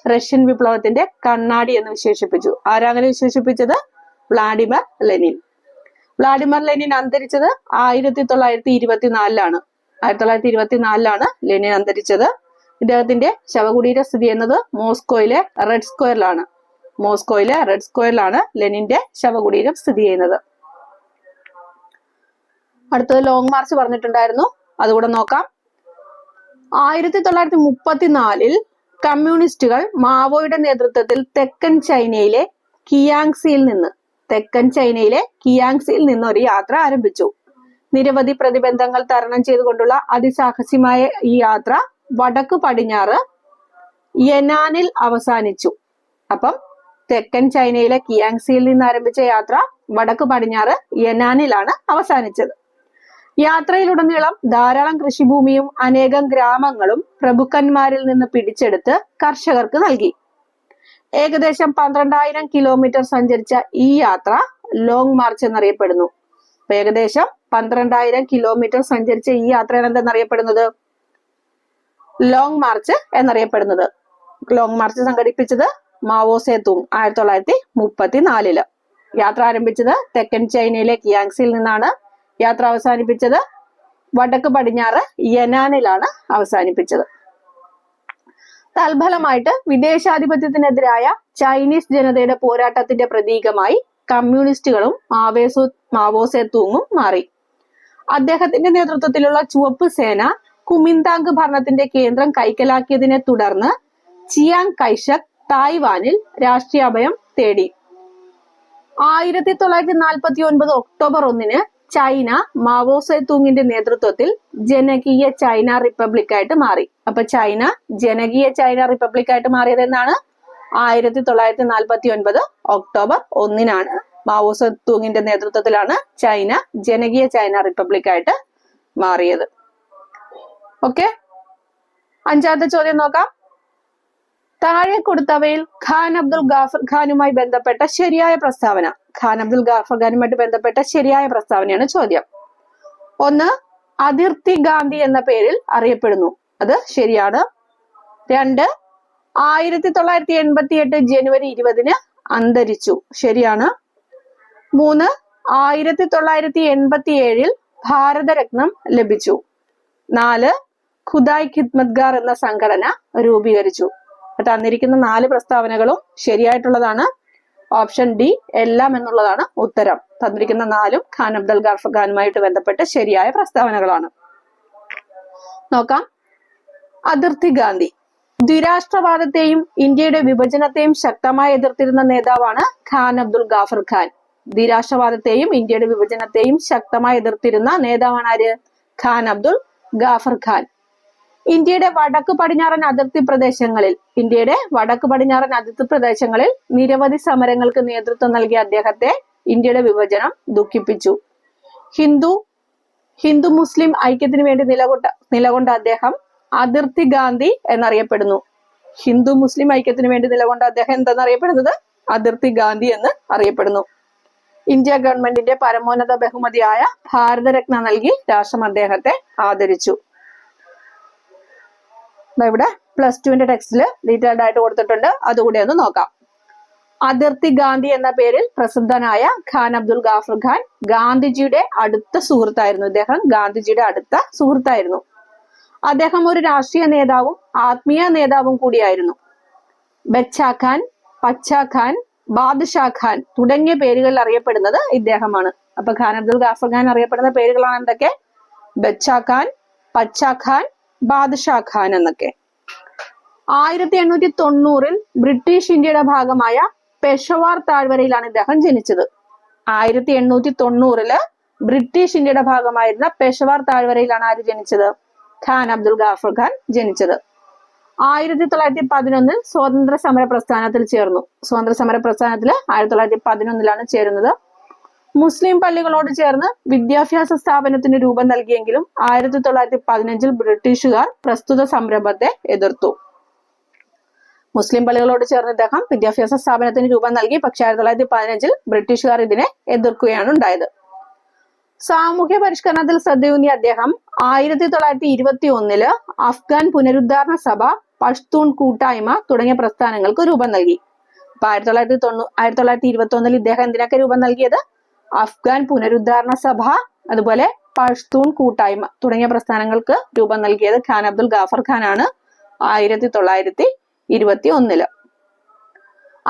റഷ്യൻ വിപ്ലവത്തിന്റെ കണ്ണാടി എന്ന് വിശേഷിപ്പിച്ചു. ആരാങ്ങനെ വിശേഷിപ്പിച്ചത്? Vladimir Lenin. വ്ളാഡിമിർ ലെനിൻ അന്തരിച്ചത് 1924 1924 ലെനിൻ അന്തരിച്ചത്. ഇദ്ദേഹത്തിന്റെ ശവകുടീര സ്ഥിതി ചെയ്യുന്നത് മോസ്കോയിലെ റെഡ് സ്ക്വയറിലാണ് ലെനിന്റെ ശവകുടീരം സ്ഥിതി ചെയ്യുന്നത്. അടുത്തത് ലോങ് മാർച്ച് പറഞ്ഞിട്ടുണ്ടായിരുന്നു, അതുകൂടെ നോക്കാം. 1934 കമ്മ്യൂണിസ്റ്റുകൾ മാവോയുടെ നേതൃത്വത്തിൽ തെക്കൻ ചൈനയിലെ കിയാങ്സിയിൽ നിന്ന് ഒരു യാത്ര ആരംഭിച്ചു. നിരവധി പ്രതിബന്ധങ്ങൾ തരണം ചെയ്തുകൊണ്ടുള്ള അതിസാഹസ്യമായ ഈ യാത്ര വടക്കു പടിഞ്ഞാറ് യെനാനിൽ അവസാനിച്ചു. അപ്പം തെക്കൻ ചൈനയിലെ കിയാങ്സിയിൽ നിന്ന് ആരംഭിച്ച യാത്ര വടക്കു പടിഞ്ഞാറ് യെനാനിലാണ് അവസാനിച്ചത്. യാത്രയിലുടനീളം ധാരാളം കൃഷിഭൂമിയും അനേകം ഗ്രാമങ്ങളും പ്രഭുക്കന്മാരിൽ നിന്ന് പിടിച്ചെടുത്ത് കർഷകർക്ക് നൽകി. ഏകദേശം 12,000 കിലോമീറ്റർ സഞ്ചരിച്ച ഈ യാത്ര ലോങ് മാർച്ച് എന്നറിയപ്പെടുന്നു. അപ്പൊ ഏകദേശം 12,000 കിലോമീറ്റർ സഞ്ചരിച്ച ഈ യാത്രയാണ് എന്തെന്നറിയപ്പെടുന്നത്? ലോങ് മാർച്ച് എന്നറിയപ്പെടുന്നത്. ലോങ് മാർച്ച് സംഘടിപ്പിച്ചത് മാവോ സേതൂങ് 1934. യാത്ര ആരംഭിച്ചത് തെക്കൻ ചൈനയിലെ കിയാങ്സിയിൽ നിന്നാണ്. യാത്ര അവസാനിപ്പിച്ചത് വടക്ക് പടിഞ്ഞാറ് യെനാനിലാണ് അവസാനിപ്പിച്ചത്. തൽഫലമായിട്ട് വിദേശാധിപത്യത്തിനെതിരായ ചൈനീസ് ജനതയുടെ പോരാട്ടത്തിന്റെ പ്രതീകമായി കമ്മ്യൂണിസ്റ്റുകളും മാവോ സേതൂങ്ങും മാറി. അദ്ദേഹത്തിന്റെ നേതൃത്വത്തിലുള്ള ചുവപ്പ് സേന കുമിന്താങ് ഭരണത്തിന്റെ കേന്ദ്രം കൈക്കലാക്കിയതിനെ തുടർന്ന് ചിയാങ് കൈഷക് തായ്വാനിൽ രാഷ്ട്രീയാഭയം തേടി. 1949 ഒക്ടോബർ 1 ചൈന മാവോ സേതൂങ്ങിന്റെ നേതൃത്വത്തിൽ ജനകീയ ചൈന റിപ്പബ്ലിക് ആയിട്ട് മാറി. അപ്പൊ ചൈന ജനകീയ ചൈന റിപ്പബ്ലിക് ആയിട്ട് മാറിയത് എന്നാണ്? 1949 ഒക്ടോബർ 1 മാവോ സേതൂങ്ങിന്റെ നേതൃത്വത്തിലാണ് ചൈന ജനകീയ ചൈന റിപ്പബ്ലിക് ആയിട്ട് മാറിയത്. ഓക്കെ, 5ാമത്തെ ചോദ്യം നോക്കാം. താഴെ കൊടുത്തവയിൽ ഖാൻ അബ്ദുൽ ഗാഫർ ഖാനുമായി ബന്ധപ്പെട്ട ശരിയായ പ്രസ്താവന. ഖാൻ അബ്ദുൽ ഗാഫർ ഖാനുമായിട്ട് ബന്ധപ്പെട്ട ശരിയായ പ്രസ്താവനയാണ് ചോദ്യം. 1. അതിർത്തി ഗാന്ധി എന്ന പേരിൽ അറിയപ്പെടുന്നു. അത് ശരിയാണ്. 2. 1988 ജനുവരി 20 അന്തരിച്ചു. ശരിയാണ്. 3. 1987 ഭാരതരത്നം ലഭിച്ചു. 4. ഖുദായ് ഖിദ്മത്ഗാർ എന്ന സംഘടന രൂപീകരിച്ചു. തന്നിരിക്കുന്ന 4 പ്രസ്താവനകളും ശരിയായിട്ടുള്ളതാണ്. ഓപ്ഷൻ ഡി എല്ലാം എന്നുള്ളതാണ് ഉത്തരം. തന്നിരിക്കുന്ന 4 ഖാൻ അബ്ദുൽ ഗാഫർ ഖാനുമായിട്ട് ബന്ധപ്പെട്ട ശരിയായ പ്രസ്താവനകളാണ്. നോക്കാം. അതിർത്തി ഗാന്ധി. ദ്വിരാഷ്ട്രവാദത്തെയും ഇന്ത്യയുടെ വിഭജനത്തെയും ശക്തമായി എതിർത്തിരുന്ന നേതാവാണ് ഖാൻ അബ്ദുൽ ഗാഫർ ഖാൻ. ദ്വിരാഷ്ട്രവാദത്തെയും ഇന്ത്യയുടെ വിഭജനത്തെയും ശക്തമായി എതിർത്തിരുന്ന നേതാവാണ് ആര്? ഖാൻ അബ്ദുൽ ഗാഫർ ഖാൻ. ഇന്ത്യയുടെ വടക്ക് പടിഞ്ഞാറൻ അതിർത്തി പ്രദേശങ്ങളിൽ നിരവധി സമരങ്ങൾക്ക് നേതൃത്വം നൽകിയ അദ്ദേഹത്തെ ഇന്ത്യയുടെ വിഭജനം ദുഃഖിപ്പിച്ചു. ഹിന്ദു മുസ്ലിം ഐക്യത്തിന് വേണ്ടി നിലകൊണ്ട അദ്ദേഹം അതിർത്തി ഗാന്ധി എന്നറിയപ്പെടുന്നു. ഹിന്ദു മുസ്ലിം ഐക്യത്തിന് വേണ്ടി നിലകൊണ്ട അദ്ദേഹം എന്തെന്നറിയപ്പെടുന്നത്? അതിർത്തി ഗാന്ധി എന്ന് അറിയപ്പെടുന്നു. ഇന്ത്യ ഗവൺമെന്റിന്റെ പരമോന്നത ബഹുമതിയായ ഭാരതരത്ന നൽകി രാഷ്ട്രം അദ്ദേഹത്തെ ആദരിച്ചു. ഇവിടെ +2 ടെക്സ്റ്റില് ഡീറ്റെയിൽഡ് ആയിട്ട് കൊടുത്തിട്ടുണ്ട്, അതുകൂടെ ഒന്ന് നോക്കാം. അതിർത്തി ഗാന്ധി എന്ന പേരിൽ പ്രസിദ്ധനായ ഖാൻ അബ്ദുൽ ഗാഫർ ഖാൻ ഗാന്ധിജിയുടെ അടുത്ത സുഹൃത്തായിരുന്നു. ഇദ്ദേഹം ഗാന്ധിജിയുടെ അടുത്ത സുഹൃത്തായിരുന്നു. അദ്ദേഹം ഒരു രാഷ്ട്രീയ നേതാവും ആത്മീയ നേതാവും കൂടിയായിരുന്നു. ബച്ചാ ഖാൻ, പച്ചാ ഖാൻ, ബാദ്ഷാ ഖാൻ തുടങ്ങിയ പേരുകളിൽ അറിയപ്പെടുന്നത് ഇദ്ദേഹമാണ്. അപ്പൊ ഖാൻ അബ്ദുൽ ഗാഫർ ഖാൻ അറിയപ്പെടുന്ന പേരുകളാണ് എന്തൊക്കെ? ബച്ചാ ഖാൻ, പച്ചാ ഖാൻ, ബാദ്ഷാ ഖാൻ എന്നൊക്കെ. 1890 ബ്രിട്ടീഷ് ഇന്ത്യയുടെ ഭാഗമായ പെഷവാർ താഴ്വരയിലാണ് ഇദ്ദേഹം ജനിച്ചത്. 1890 ബ്രിട്ടീഷ് ഇന്ത്യയുടെ ഭാഗമായിരുന്ന പെഷവാർ താഴ്വരയിലാണ് ആര് ജനിച്ചത്? ഖാൻ അബ്ദുൽ ഗാഫർ ഖാൻ ജനിച്ചത്. 1911 സ്വാതന്ത്ര്യ സമര പ്രസ്ഥാനത്തിൽ ചേർന്നു. സ്വാതന്ത്ര്യ സമര പ്രസ്ഥാനത്തിൽ 1911 ചേരുന്നത്. മുസ്ലിം പള്ളികളോട് ചേർന്ന് വിദ്യാഭ്യാസ സ്ഥാപനത്തിന് രൂപം നൽകിയെങ്കിലും 1915 ബ്രിട്ടീഷുകാർ പ്രസ്തുത സംരംഭത്തെ എതിർത്തു. മുസ്ലിം പള്ളികളോട് ചേർന്ന് ഇദ്ദേഹം വിദ്യാഭ്യാസ സ്ഥാപനത്തിന് രൂപം നൽകി. പക്ഷെ 1915 ബ്രിട്ടീഷുകാർ ഇതിനെ എതിർക്കുകയാണ് ഉണ്ടായത്. സാമൂഹ്യ പരിഷ്കരണത്തിൽ ശ്രദ്ധയൂന്നിയ അദ്ദേഹം 1921 അഫ്ഗാൻ പുനരുദ്ധാരണ സഭ, പഷ്തൂൺ കൂട്ടായ്മ തുടങ്ങിയ പ്രസ്ഥാനങ്ങൾക്ക് രൂപം നൽകി. അപ്പൊ 1921 ഇദ്ദേഹം എന്തിനൊക്കെ രൂപം നൽകിയത്? അഫ്ഗാൻ പുനരുദ്ധാരണ സഭ, അതുപോലെ പഷ്തൂൺ കൂട്ടായ്മ തുടങ്ങിയ പ്രസ്ഥാനങ്ങൾക്ക് രൂപം നൽകിയത് ഖാൻ അബ്ദുൽ ഗാഫർ ഖാൻ ആണ് 1921.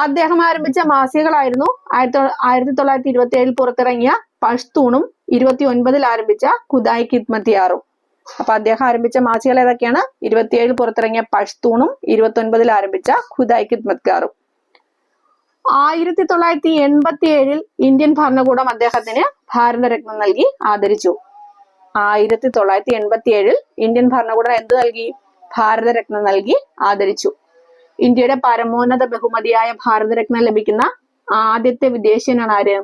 അദ്ദേഹം ആരംഭിച്ച മാസികകളായിരുന്നു 1927 പുറത്തിറങ്ങിയ പഷ്തൂണും 1929 ആരംഭിച്ച ഖുദായി ഖിദ്മത്തിയാറും. അപ്പൊ അദ്ദേഹം ആരംഭിച്ച മാസികകൾ ഏതൊക്കെയാണ്? 27 പുറത്തിറങ്ങിയ പഷ്തൂണും 1929 ആരംഭിച്ച ഖുദായി ഖിദ്മത്തിയാറും. 1987 ഇന്ത്യൻ ഭരണകൂടം അദ്ദേഹത്തിന് ഭാരതരത്നം നൽകി ആദരിച്ചു. 1987 ഇന്ത്യൻ ഭരണകൂടം എന്ത് നൽകി? ഭാരതരത്നം നൽകി ആദരിച്ചു. ഇന്ത്യയുടെ പരമോന്നത ബഹുമതിയായ ഭാരതരത്നം ലഭിക്കുന്ന ആദ്യത്തെ വിദേശിയനാണ് ആര്?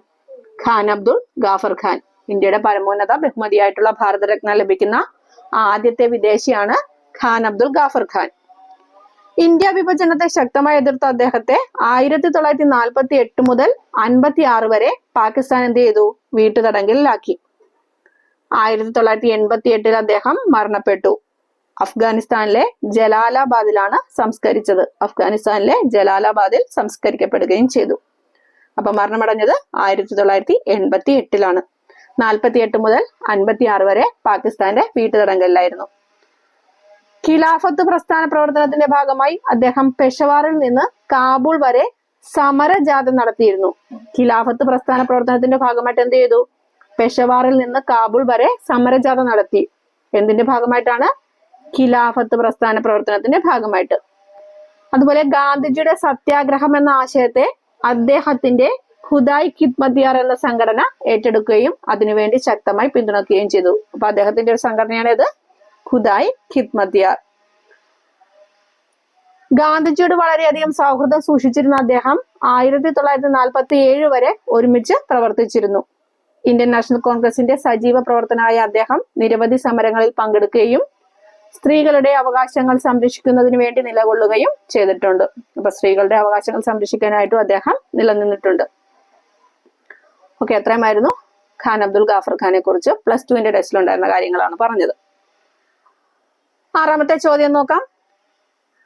ഖാൻ അബ്ദുൽ ഗാഫർ ഖാൻ. ഇന്ത്യയുടെ പരമോന്നത ബഹുമതിയായിട്ടുള്ള ഭാരതരത്നം ലഭിക്കുന്ന ആദ്യത്തെ വിദേശിയാണ് ഖാൻ അബ്ദുൽ ഗാഫർ ഖാൻ. ഇന്ത്യ വിഭജനത്തെ ശക്തമായി എതിർത്ത അദ്ദേഹത്തെ 1948 മുതൽ 56 വരെ പാകിസ്ഥാൻ എന്ത് ചെയ്തു? വീട്ടുതടങ്കലിലാക്കി. 1988 അദ്ദേഹം മരണപ്പെട്ടു. അഫ്ഗാനിസ്ഥാനിലെ ജലാലാബാദിലാണ് സംസ്കരിച്ചത്. അഫ്ഗാനിസ്ഥാനിലെ ജലാലാബാദിൽ സംസ്കരിക്കപ്പെടുകയും ചെയ്തു. അപ്പൊ മരണമടഞ്ഞത് 1988 48 മുതൽ 56 വരെ പാകിസ്ഥാന്റെ വീട്ടുതടങ്കലിലായിരുന്നു. ഖിലാഫത്ത് പ്രസ്ഥാന പ്രവർത്തനത്തിന്റെ ഭാഗമായി അദ്ദേഹം പെഷവാറിൽ നിന്ന് കാബൂൾ വരെ സമരജാഥ നടത്തിയിരുന്നു. ഖിലാഫത്ത് പ്രസ്ഥാന പ്രവർത്തനത്തിന്റെ ഭാഗമായിട്ട് എന്ത് ചെയ്തു? പെഷവാറിൽ നിന്ന് കാബൂൾ വരെ സമരജാഥ നടത്തി. എന്തിന്റെ ഭാഗമായിട്ടാണ്? ഖിലാഫത്ത് പ്രസ്ഥാന പ്രവർത്തനത്തിന്റെ ഭാഗമായിട്ട്. അതുപോലെ ഗാന്ധിജിയുടെ സത്യാഗ്രഹം എന്ന ആശയത്തെ അദ്ദേഹത്തിന്റെ ഖുദായി ഖിദ്മത്തിയാർ എന്ന സംഘടന ഏറ്റെടുക്കുകയും അതിനുവേണ്ടി ശക്തമായി പിന്തുണയ്ക്കുകയും ചെയ്തു. അപ്പൊ അദ്ദേഹത്തിന്റെ ഒരു സംഘടനയാണ് ഇത്, ഖുദായി ഖിദ്മത്തിയാർ. ഗാന്ധിജിയോട് വളരെയധികം സൗഹൃദം സൂക്ഷിച്ചിരുന്ന അദ്ദേഹം 1947 വരെ ഒരുമിച്ച് പ്രവർത്തിച്ചിരുന്നു. ഇന്ത്യൻ നാഷണൽ കോൺഗ്രസിന്റെ സജീവ പ്രവർത്തനമായ അദ്ദേഹം നിരവധി സമരങ്ങളിൽ പങ്കെടുക്കുകയും സ്ത്രീകളുടെ അവകാശങ്ങൾ സംരക്ഷിക്കുന്നതിന് വേണ്ടി നിലകൊള്ളുകയും ചെയ്തിട്ടുണ്ട്. അപ്പൊ സ്ത്രീകളുടെ അവകാശങ്ങൾ സംരക്ഷിക്കാനായിട്ടും അദ്ദേഹം നിലനിന്നിട്ടുണ്ട്. ഓക്കെ, അത്രയുമായിരുന്നു ഖാൻ അബ്ദുൽ ഗാഫർ ഖാനെ കുറിച്ച് +2 ടെസ്റ്റിലുണ്ടായിരുന്ന കാര്യങ്ങളാണ് പറഞ്ഞത്. 6ാമത്തെ ചോദ്യം നോക്കാം.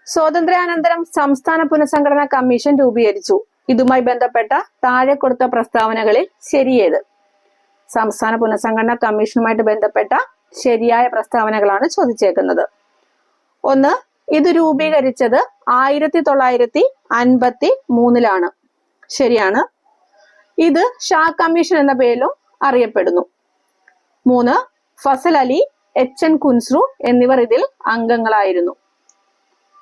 സ്വാതന്ത്ര്യാനന്തരം സംസ്ഥാന പുനഃസംഘടനാ കമ്മീഷൻ രൂപീകരിച്ചു. ഇതുമായി ബന്ധപ്പെട്ട താഴെ കൊടുത്ത പ്രസ്താവനകളിൽ ശരിയേത്? സംസ്ഥാന പുനഃസംഘടനാ കമ്മീഷനുമായിട്ട് ബന്ധപ്പെട്ട ശരിയായ പ്രസ്താവനകളാണ് ചോദിച്ചേക്കുന്നത്. 1. ഇത് രൂപീകരിച്ചത് 1953 ശരിയാണ്. ഇത് ഷാ കമ്മീഷൻ എന്ന പേരിലും അറിയപ്പെടുന്നു. 3. ഫസൽ അലി, HN കുൻസ്രു എന്നിവർ ഇതിൽ അംഗങ്ങളായിരുന്നു.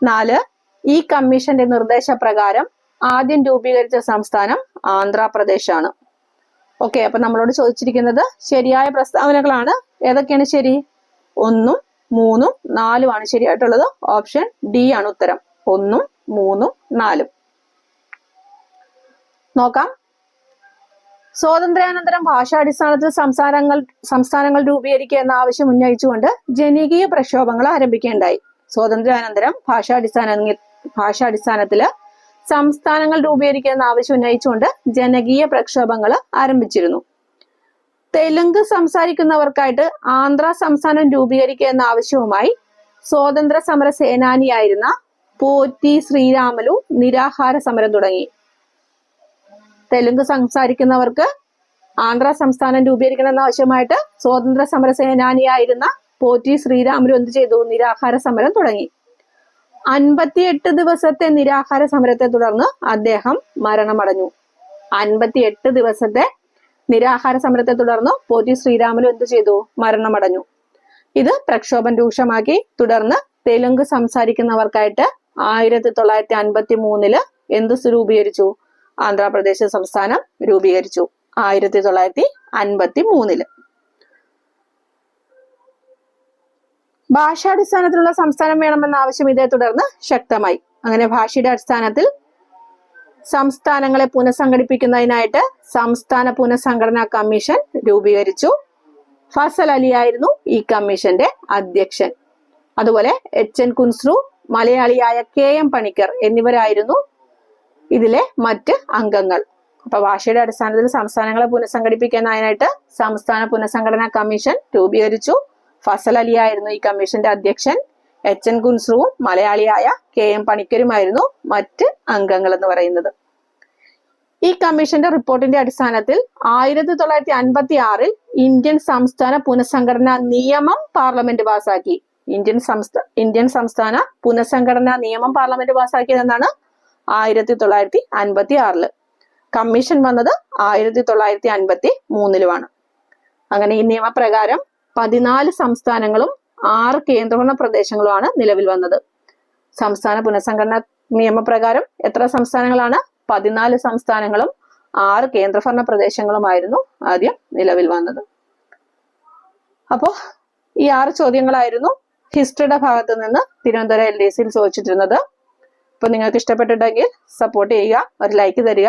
4. ഈ കമ്മീഷന്റെ നിർദ്ദേശപ്രകാരം ആദ്യം രൂപീകരിച്ച സംസ്ഥാനം ആന്ധ്രാപ്രദേശാണ്. ഓക്കെ, അപ്പൊ നമ്മളോട് ചോദിച്ചിരിക്കുന്നത് ശരിയായ പ്രസ്താവനകളാണ്. ഏതൊക്കെയാണ് ശരി? 1, 3, 4 ആണ് ശരിയായിട്ടുള്ളത്. ഓപ്ഷൻ ഡി ആണ് ഉത്തരം. 1, 3, 4. നോക്കാം. സ്വാതന്ത്ര്യാനന്തരം ഭാഷാടിസ്ഥാനത്തിൽ സംസ്ഥാനങ്ങൾ രൂപീകരിക്കുക എന്ന ആവശ്യം ഉന്നയിച്ചുകൊണ്ട് ജനകീയ പ്രക്ഷോഭങ്ങൾ ആരംഭിക്കുകയുണ്ടായി. സ്വാതന്ത്ര്യാനന്തരം ഭാഷാടിസ്ഥാനത്തില് സംസ്ഥാനങ്ങൾ രൂപീകരിക്കുക എന്ന ആവശ്യം ഉന്നയിച്ചുകൊണ്ട് ജനകീയ പ്രക്ഷോഭങ്ങൾ ആരംഭിച്ചിരുന്നു. തെലുങ്ക് സംസാരിക്കുന്നവർക്കായിട്ട് ആന്ധ്ര സംസ്ഥാനം രൂപീകരിക്കുക എന്ന ആവശ്യവുമായി സ്വാതന്ത്ര്യ സമര സേനാനിയായിരുന്ന പോറ്റി ശ്രീരാമലു നിരാഹാര സമരം തുടങ്ങി. തെലുങ്ക് സംസാരിക്കുന്നവർക്ക് ആന്ധ്ര സംസ്ഥാനം രൂപീകരിക്കണം എന്ന ആവശ്യമായിട്ട് സ്വാതന്ത്ര്യ സമര സേനാനിയായിരുന്ന പോറ്റി ശ്രീരാമലു എന്ത് ചെയ്തു? നിരാഹാര സമരം തുടങ്ങി. 58 ദിവസത്തെ നിരാഹാര സമരത്തെ തുടർന്ന് അദ്ദേഹം മരണമടഞ്ഞു. 58 ദിവസത്തെ നിരാഹാര സമരത്തെ തുടർന്ന് പോറ്റി ശ്രീരാമലു എന്ത് ചെയ്തു? മരണമടഞ്ഞു. ഇത് പ്രക്ഷോഭം രൂക്ഷമാക്കി. തുടർന്ന് തെലുങ്ക് സംസാരിക്കുന്നവർക്കായിട്ട് 1953 എന്ത് രൂപീകരിച്ചു? ആന്ധ്രാപ്രദേശ് സംസ്ഥാനം രൂപീകരിച്ചു. 1953. ഭാഷാടിസ്ഥാനത്തിലുള്ള സംസ്ഥാനം വേണമെന്ന ആവശ്യം ഇതേ തുടർന്ന് ശക്തമായി. അങ്ങനെ ഭാഷയുടെ അടിസ്ഥാനത്തിൽ സംസ്ഥാനങ്ങളെ പുനഃസംഘടിപ്പിക്കുന്നതിനായിട്ട് സംസ്ഥാന പുനഃസംഘടനാ കമ്മീഷൻ രൂപീകരിച്ചു. ഫസൽ അലിയായിരുന്നു ഈ കമ്മീഷന്റെ അധ്യക്ഷൻ. അതുപോലെ HN കുൻസ്രു, മലയാളിയായ KM പണിക്കർ എന്നിവരായിരുന്നു ഇതിലെ മറ്റ് അംഗങ്ങൾ. അപ്പൊ ഭാഷയുടെ അടിസ്ഥാനത്തിൽ സംസ്ഥാനങ്ങളെ പുനഃസംഘടിപ്പിക്കുന്നതിനായിട്ട് സംസ്ഥാന പുനഃസംഘടനാ കമ്മീഷൻ രൂപീകരിച്ചു. ഫസൽ അലിയായിരുന്നു ഈ കമ്മീഷന്റെ അധ്യക്ഷൻ. HN കുൻസ്രുവും മലയാളിയായ KM പണിക്കരുമായിരുന്നു മറ്റ് അംഗങ്ങൾ എന്ന് പറയുന്നത്. ഈ കമ്മീഷന്റെ റിപ്പോർട്ടിന്റെ അടിസ്ഥാനത്തിൽ 1956 ഇന്ത്യൻ സംസ്ഥാന പുനഃസംഘടനാ നിയമം പാർലമെന്റ് പാസാക്കി. ഇന്ത്യൻ സംസ്ഥാന പുനഃസംഘടനാ നിയമം പാർലമെന്റ് പാസാക്കിയത് എന്നാണ് 1956. കമ്മീഷൻ വന്നത് 1953 അങ്ങനെ ഈ നിയമപ്രകാരം 14 സംസ്ഥാനങ്ങളും 6 കേന്ദ്രഭരണ പ്രദേശങ്ങളുമാണ് നിലവിൽ വന്നത്. സംസ്ഥാന പുനഃസംഘടനാ നിയമപ്രകാരം എത്ര സംസ്ഥാനങ്ങളാണ്? 14 സംസ്ഥാനങ്ങളും 6 കേന്ദ്രഭരണ പ്രദേശങ്ങളുമായിരുന്നു ആദ്യം നിലവിൽ വന്നത്. അപ്പോ ഈ 6 ചോദ്യങ്ങളായിരുന്നു ഹിസ്റ്ററിയുടെ ഭാഗത്ത് നിന്ന് തിരുവനന്തപുരം LDCയിൽ ചോദിച്ചിട്ടിരുന്നത്. അപ്പൊ നിങ്ങൾക്ക് ഇഷ്ടപ്പെട്ടിട്ടുണ്ടെങ്കിൽ സപ്പോർട്ട് ചെയ്യുക, ഒരു ലൈക്ക് തരിക.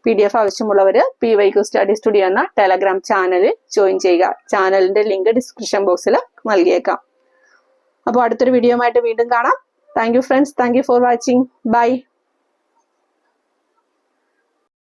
PDF ആവശ്യമുള്ളവര് PYQ സ്റ്റഡി സ്റ്റുഡിയോ എന്ന ടെലഗ്രാം ചാനലിൽ ജോയിൻ ചെയ്യുക. ചാനലിന്റെ ലിങ്ക് ഡിസ്ക്രിപ്ഷൻ ബോക്സിൽ നൽകിയേക്കാം. അപ്പോൾ അടുത്തൊരു വീഡിയോ ആയിട്ട് വീണ്ടും കാണാം. Thank you friends. Thank you for watching. By.